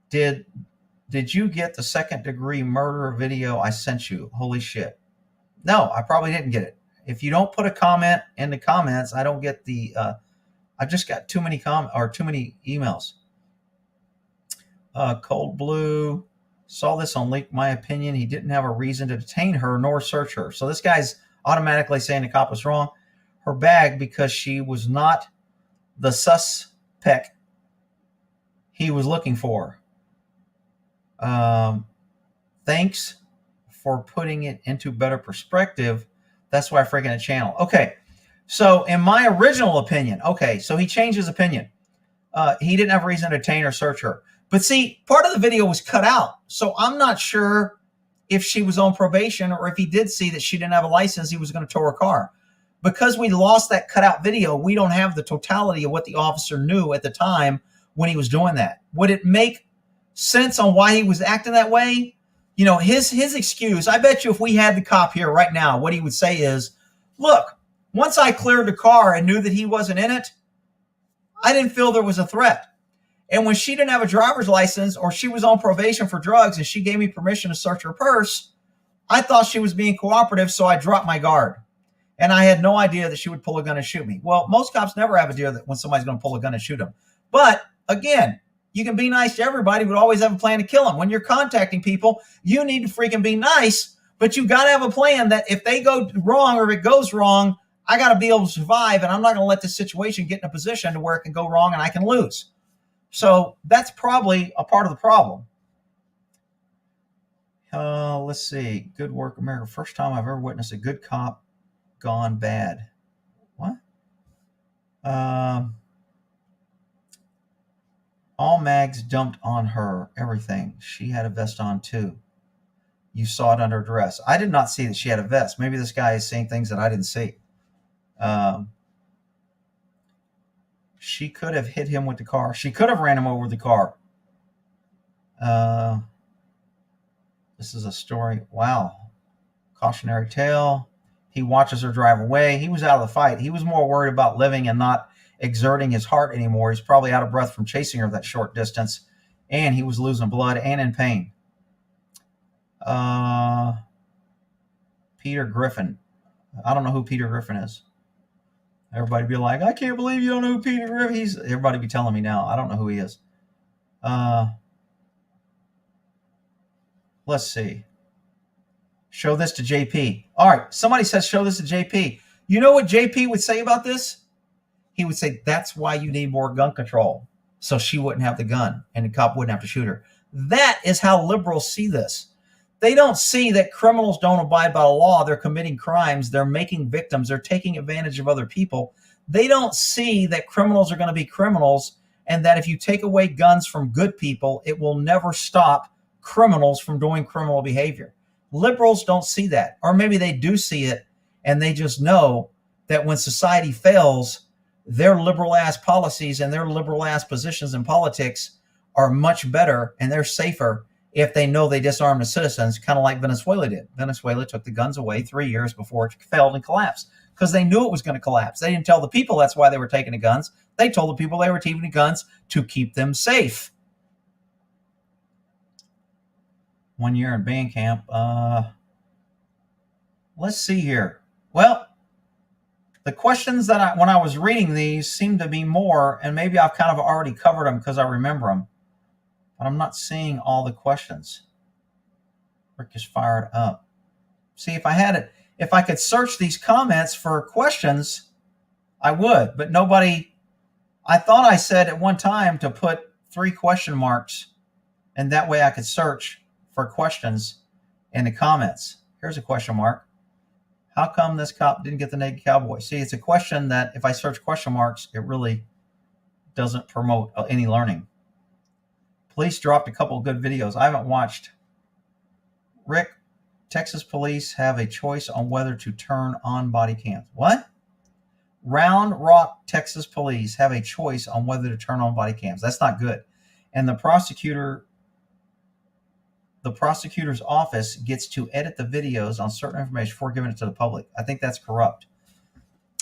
Did you get the second-degree murder video I sent you? Holy shit. No, I probably didn't get it. If you don't put a comment in the comments, I don't get the I've just got too many emails. Cold Blue. Saw this on Leak. My opinion, he didn't have a reason to detain her nor search her. So this guy's automatically saying the cop was wrong. Her bag, because she was not the suspect he was looking for. Thanks for putting it into better perspective. That's why I freaking a channel. Okay, so in my original opinion, okay, so he changed his opinion. He didn't have a reason to detain or search her. But see, part of the video was cut out. So I'm not sure if she was on probation or if he did see that she didn't have a license, he was going to tow her car. Because we lost that cutout video, we don't have the totality of what the officer knew at the time when he was doing that. Would it make sense on why he was acting that way? You know, his excuse, I bet you if we had the cop here right now, what he would say is, look, once I cleared the car and knew that he wasn't in it, I didn't feel there was a threat. And when she didn't have a driver's license or she was on probation for drugs and she gave me permission to search her purse, I thought she was being cooperative, so I dropped my guard. And I had no idea that she would pull a gun and shoot me. Well, most cops never have a idea that when somebody's going to pull a gun and shoot them. But again, you can be nice to everybody, but always have a plan to kill them. When you're contacting people, you need to freaking be nice, but you got to have a plan that if they go wrong or if it goes wrong, I got to be able to survive, and I'm not going to let this situation get in a position to where it can go wrong and I can lose. So that's probably a part of the problem. Let's see. Good work, America. First time I've ever witnessed a good cop gone bad. What? All mags dumped on her. Everything. She had a vest on too. You saw it under dress. I did not see that she had a vest. Maybe this guy is saying things that I didn't see. She could have hit him with the car. She could have ran him over with the car. This is a story. Wow. Cautionary tale. He watches her drive away. He was out of the fight. He was more worried about living and not exerting his heart anymore. He's probably out of breath from chasing her that short distance. And he was losing blood and in pain. Peter Griffin. I don't know who Peter Griffin is. Everybody be like, I can't believe you don't know who Peter Griffin is. Everybody be telling me now. I don't know who he is. Let's see. Show this to JP. All right. Somebody says show this to JP. You know what JP would say about this? He would say, that's why you need more gun control. So she wouldn't have the gun and the cop wouldn't have to shoot her. That is how liberals see this. They don't see that criminals don't abide by the law. They're committing crimes. They're making victims. They're taking advantage of other people. They don't see that criminals are going to be criminals and that if you take away guns from good people, it will never stop criminals from doing criminal behavior. Liberals don't see that. Or maybe they do see it and they just know that when society fails, their liberal-ass policies and their liberal-ass positions in politics are much better and they're safer if they know they disarm the citizens, kind of like Venezuela did. Venezuela took the guns away 3 years before it failed and collapsed because they knew it was going to collapse. They didn't tell the people that's why they were taking the guns. They told the people they were taking the guns to keep them safe. 1 year in band camp. Let's see here. Well, the questions that when I was reading these seemed to be more, and maybe I've kind of already covered them because I remember them. But I'm not seeing all the questions. Rick is fired up. See, if I could search these comments for questions, I would. But nobody, I thought I said at one time to put 3 question marks, and that way I could search for questions in the comments. Here's a question mark. How come this cop didn't get the naked cowboy? See, it's a question that if I search question marks, it really doesn't promote any learning. Police dropped a couple of good videos. I haven't watched. Rick, Texas police have a choice on whether to turn on body cams. What? Round Rock, Texas police have a choice on whether to turn on body cams. That's not good. And the prosecutor's office gets to edit the videos on certain information before giving it to the public. I think that's corrupt.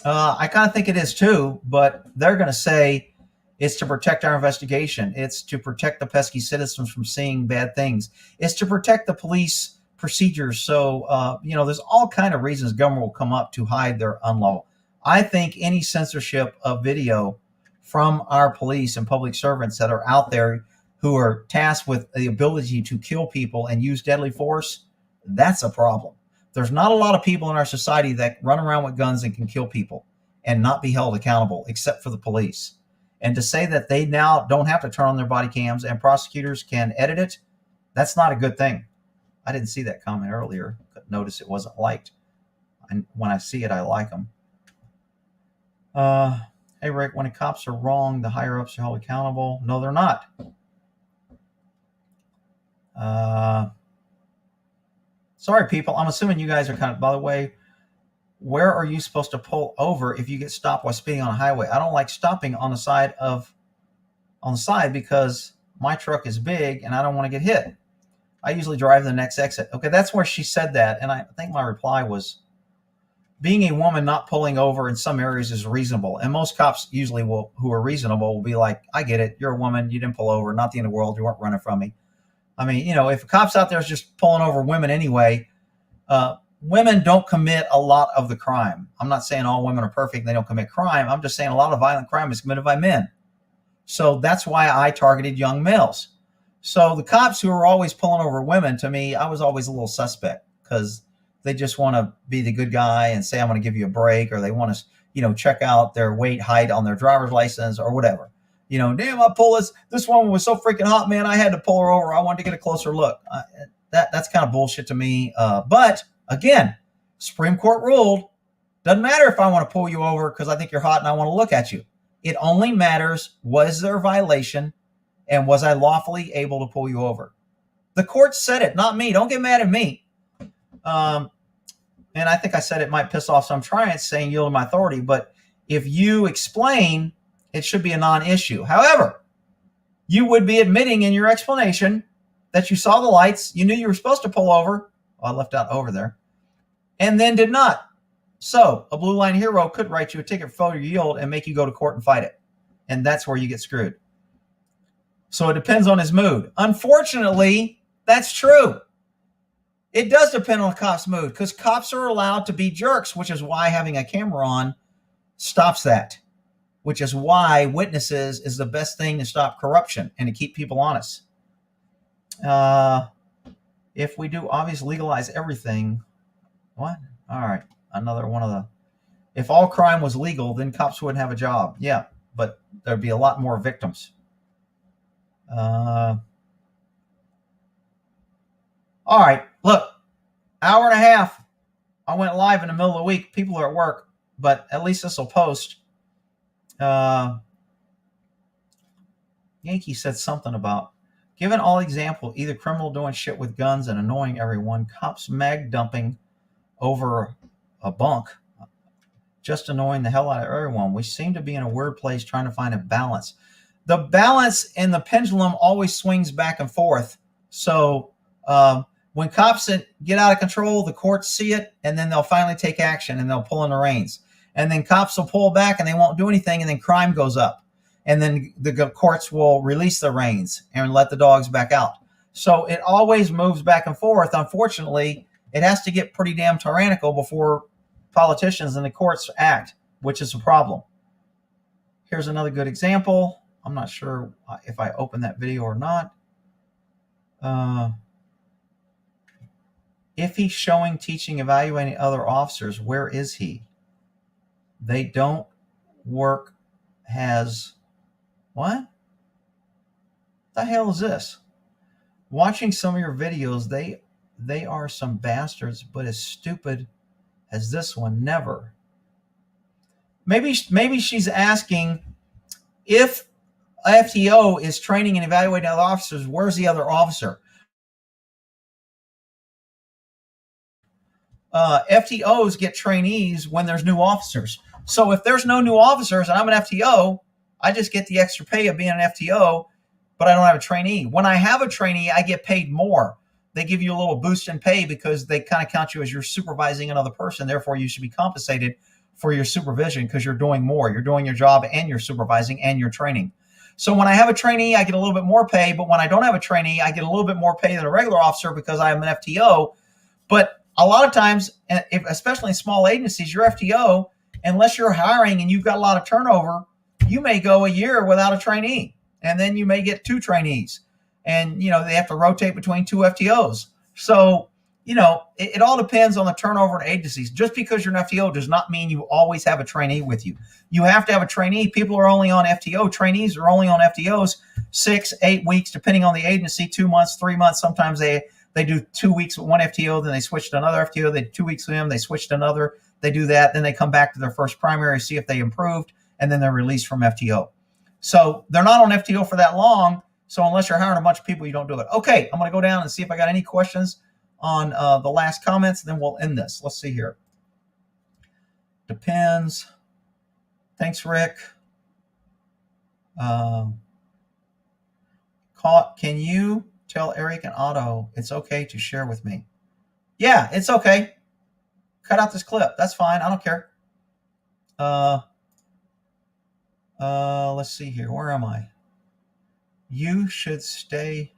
I kind of think it is too, but they're going to say it's to protect our investigation. It's to protect the pesky citizens from seeing bad things. It's to protect the police procedures. So, there's all kind of reasons government will come up to hide their unlaw. I think any censorship of video from our police and public servants that are out there who are tasked with the ability to kill people and use deadly force, that's a problem. There's not a lot of people in our society that run around with guns and can kill people and not be held accountable, except for the police. And to say that they now don't have to turn on their body cams and prosecutors can edit it, that's not a good thing. I didn't see that comment earlier. Notice it wasn't liked. And when I see it, I like them. Hey, Rick, when the cops are wrong, the higher-ups are held accountable. No, they're not. Sorry, people. I'm assuming you guys are kind of, by the way, where are you supposed to pull over if you get stopped while speeding on a highway? I don't like stopping on the side because my truck is big and I don't want to get hit. I usually drive the next exit. Okay, that's where she said that. And I think my reply was, being a woman not pulling over in some areas is reasonable. And most cops usually who are reasonable will be like, I get it. You're a woman. You didn't pull over. Not the end of the world. You weren't running from me. I mean, if a cop's out there is just pulling over women anyway, women don't commit a lot of the crime. I'm not saying all women are perfect. They don't commit crime. I'm just saying a lot of violent crime is committed by men. So that's why I targeted young males. So the cops who are always pulling over women, to me, I was always a little suspect because they just want to be the good guy and say, I'm going to give you a break, or they want to, check out their weight, height on their driver's license or whatever. Damn, I pull this woman was so freaking hot, man. I had to pull her over. I wanted to get a closer look. That's kind of bullshit to me. But again, Supreme Court ruled, doesn't matter if I want to pull you over because I think you're hot and I want to look at you. It only matters, was there a violation and was I lawfully able to pull you over? The court said it, not me. Don't get mad at me. And I think I said it might piss off some clients saying yield to my authority, but if you explain, it should be a non-issue. However, you would be admitting in your explanation that you saw the lights, you knew you were supposed to pull over. Well, I left out over there, and then did not. So a blue line hero could write you a ticket for failure to yield and make you go to court and fight it. And that's where you get screwed. So it depends on his mood. Unfortunately, that's true. It does depend on the cop's mood because cops are allowed to be jerks, which is why having a camera on stops that, which is why witnesses is the best thing to stop corruption and to keep people honest. If we do obviously legalize everything, what? All right. Another one of the, if all crime was legal, then cops wouldn't have a job. Yeah, but there'd be a lot more victims. All right, look, hour and a half. I went live in the middle of the week. People are at work, but at least this will post. Yankee said something about, given all example, either criminal doing shit with guns and annoying everyone, cops mag dumping over a bunk, just annoying the hell out of everyone. We seem to be in a weird place trying to find a balance. The balance in the pendulum always swings back and forth. So when cops get out of control, the courts see it, and then they'll finally take action, and they'll pull in the reins. And then cops will pull back, and they won't do anything, and then crime goes up. And then the courts will release the reins and let the dogs back out. So it always moves back and forth. Unfortunately, it has to get pretty damn tyrannical before politicians and the courts act, which is a problem. Here's another good example. I'm not sure if I opened that video or not. If he's showing, teaching, evaluating other officers, where is he? They don't work, has, what? The hell is this? Watching some of your videos, they are some bastards, but as stupid as this one, never. Maybe she's asking, if FTO is training and evaluating other officers, where's the other officer? FTOs get trainees when there's new officers. So if there's no new officers and I'm an FTO, I just get the extra pay of being an FTO, but I don't have a trainee. When I have a trainee, I get paid more. They give you a little boost in pay because they kind of count you as you're supervising another person. Therefore, you should be compensated for your supervision because you're doing more. You're doing your job and you're supervising and you're training. So when I have a trainee, I get a little bit more pay. But when I don't have a trainee, I get a little bit more pay than a regular officer because I am an FTO. But a lot of times, especially in small agencies, your FTO, unless you're hiring and you've got a lot of turnover, you may go a year without a trainee. And then you may get 2 trainees. and they have to rotate between two FTOs. So it all depends on the turnover in agencies. Just because you're an FTO does not mean you always have a trainee with you. You have to have a trainee. People are only on FTO. Trainees are only on FTOs 6-8 weeks, depending on the agency, 2 months, 3 months. Sometimes they do 2 weeks with one FTO, then they switch to another FTO. They do 2 weeks with them, they switch to another. They do that, then they come back to their first primary, see if they improved, and then they're released from FTO. So they're not on FTO for that long. So unless you're hiring a bunch of people, you don't do it. Okay, I'm going to go down and see if I got any questions on the last comments, then we'll end this. Let's see here. Depends. Thanks, Rick. Can you tell Eric and Otto it's okay to share with me? Yeah, it's okay. Cut out this clip. That's fine. I don't care. Let's see here. Where am I? You should stay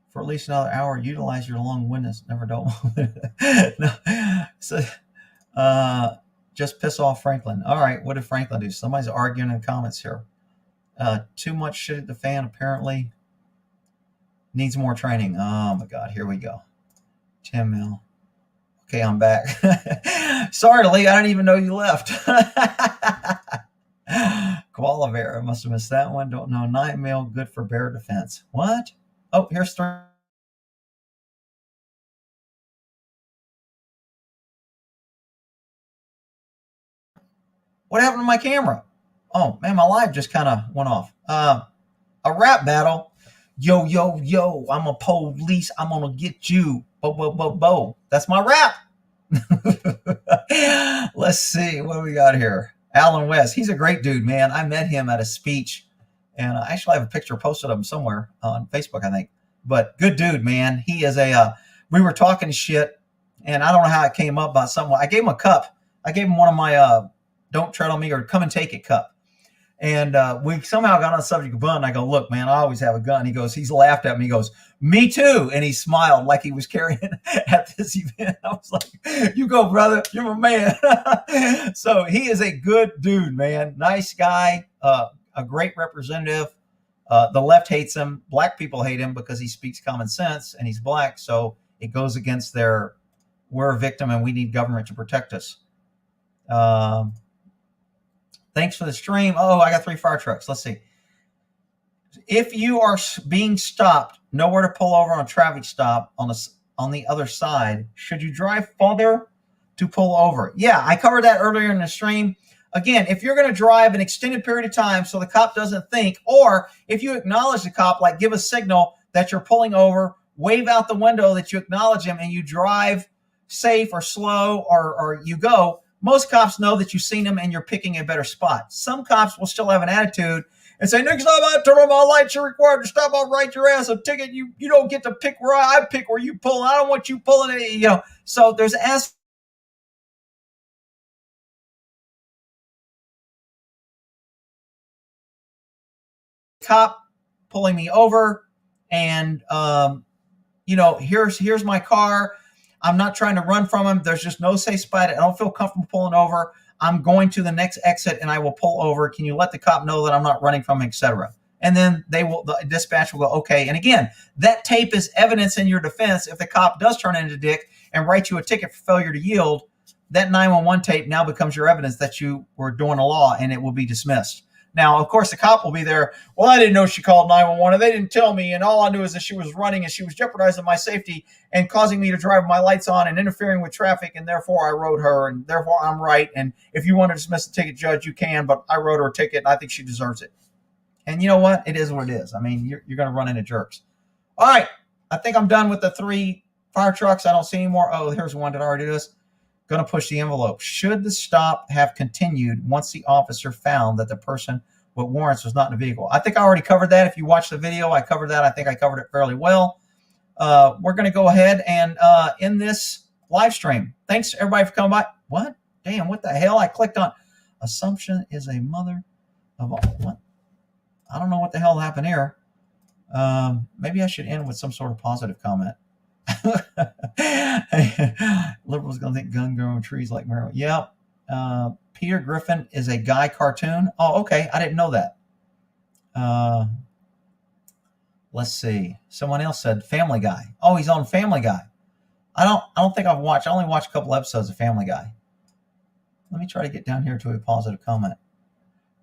for at least another hour. Utilize your long-windedness. Never don't. No. So, just piss off Franklin. All right. What did Franklin do? Somebody's arguing in the comments here. Too much shit at the fan, apparently. Needs more training. Oh, my God. Here we go. 10 mil. Okay, I'm back. Sorry, Lee. I didn't even know you left. Koala bear. I must have missed that one. Don't know. 9 mil. Good for bear defense. What? Oh, here's 3. What happened to my camera? Oh, man, my live just kind of went off. A rap battle. Yo, yo, yo, I'm a police. I'm going to get you. Bo, bo, bo, bo. That's my rap. Let's see. What do we got here? Alan West. He's a great dude, man. I met him at a speech. And I actually have a picture posted of him somewhere on Facebook, I think. But good dude, man. He is we were talking shit. And I don't know how it came up about something. I gave him a cup. I gave him one of my don't tread on me or come and take it cup. And we somehow got on the subject of gun. I go, look, man, I always have a gun. He's laughed at me. He goes, me too. And he smiled like he was carrying at this event. I was like, you go, brother. You're my man. So he is a good dude, man. Nice guy. A great representative. The left hates him. Black people hate him because he speaks common sense and he's black. So it goes against we're a victim and we need government to protect us. Thanks for the stream. Oh, I got 3 fire trucks. Let's see. If you are being stopped, nowhere to pull over on a traffic stop on the other side, should you drive farther to pull over? Yeah, I covered that earlier in the stream. Again, if you're going to drive an extended period of time so the cop doesn't think, or if you acknowledge the cop, like give a signal that you're pulling over, wave out the window that you acknowledge him, and you drive safe or slow or you go, most cops know that you've seen them and you're picking a better spot. Some cops will still have an attitude and say, next time I turn on my lights, you're required to stop. I'll write your ass a ticket. You don't get to pick where I pick where you pull. I don't want you pulling it. So there's cop pulling me over and, here's my car. I'm not trying to run from him. There's just no safe spot. I don't feel comfortable pulling over. I'm going to the next exit and I will pull over. Can you let the cop know that I'm not running from him, etc.? And then the dispatch will go, okay. And again, that tape is evidence in your defense. If the cop does turn into a dick and write you a ticket for failure to yield, that 911 tape now becomes your evidence that you were doing a law and it will be dismissed. Now, of course, the cop will be there. Well, I didn't know she called 911 and they didn't tell me. And all I knew is that she was running and she was jeopardizing my safety and causing me to drive my lights on and interfering with traffic. And therefore I wrote her and therefore I'm right. And if you want to dismiss the ticket, judge, you can, but I wrote her a ticket and I think she deserves it. And you know what? It is what it is. I mean, you're going to run into jerks. All right. I think I'm done with the 3 fire trucks. I don't see any more. Oh, here's one. Did I already do this? Going to push the envelope. Should the stop have continued once the officer found that the person with warrants was not in the vehicle? I think I already covered that. If you watch the video, I covered that. I think I covered it fairly well. We're going to go ahead and end this live stream. Thanks, everybody, for coming by. What? Damn, what the hell? I clicked on assumption is a mother of all. What? I don't know what the hell happened here. Maybe I should end with some sort of positive comment. Liberals gonna think gun growing trees like marijuana. Yep. Peter Griffin is a guy cartoon. Oh, okay. I didn't know that. Let's see. Someone else said Family Guy. Oh, he's on Family Guy. I don't think I've watched. I only watched a couple episodes of Family Guy. Let me try to get down here to a positive comment.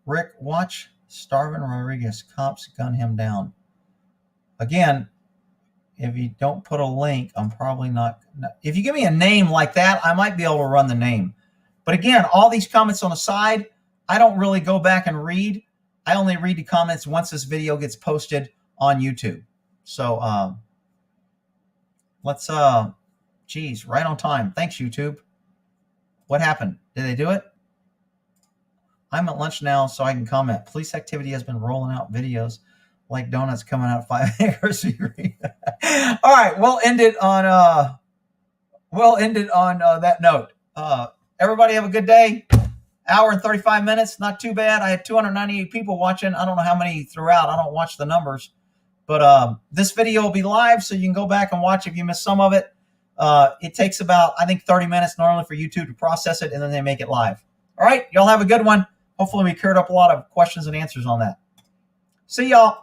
Rick, watch Starvin Rodriguez. Cops gun him down. Again, if you don't put a link, I'm probably not. If you give me a name like that, I might be able to run the name. But again, all these comments on the side, I don't really go back and read. I only read the comments once this video gets posted on YouTube. So let's, geez, right on time. Thanks, YouTube. What happened? Did they do it? I'm at lunch now, so I can comment. Police activity has been rolling out videos like donuts coming out of 5 acres. All right, we'll end it on that note. Everybody have a good day. Hour and 35 minutes, not too bad. I had 298 people watching. I don't know how many throughout. I don't watch the numbers. But this video will be live, so you can go back and watch if you missed some of it. It takes about, I think, 30 minutes normally for YouTube to process it, and then they make it live. All right, y'all have a good one. Hopefully we cleared up a lot of questions and answers on that. See y'all.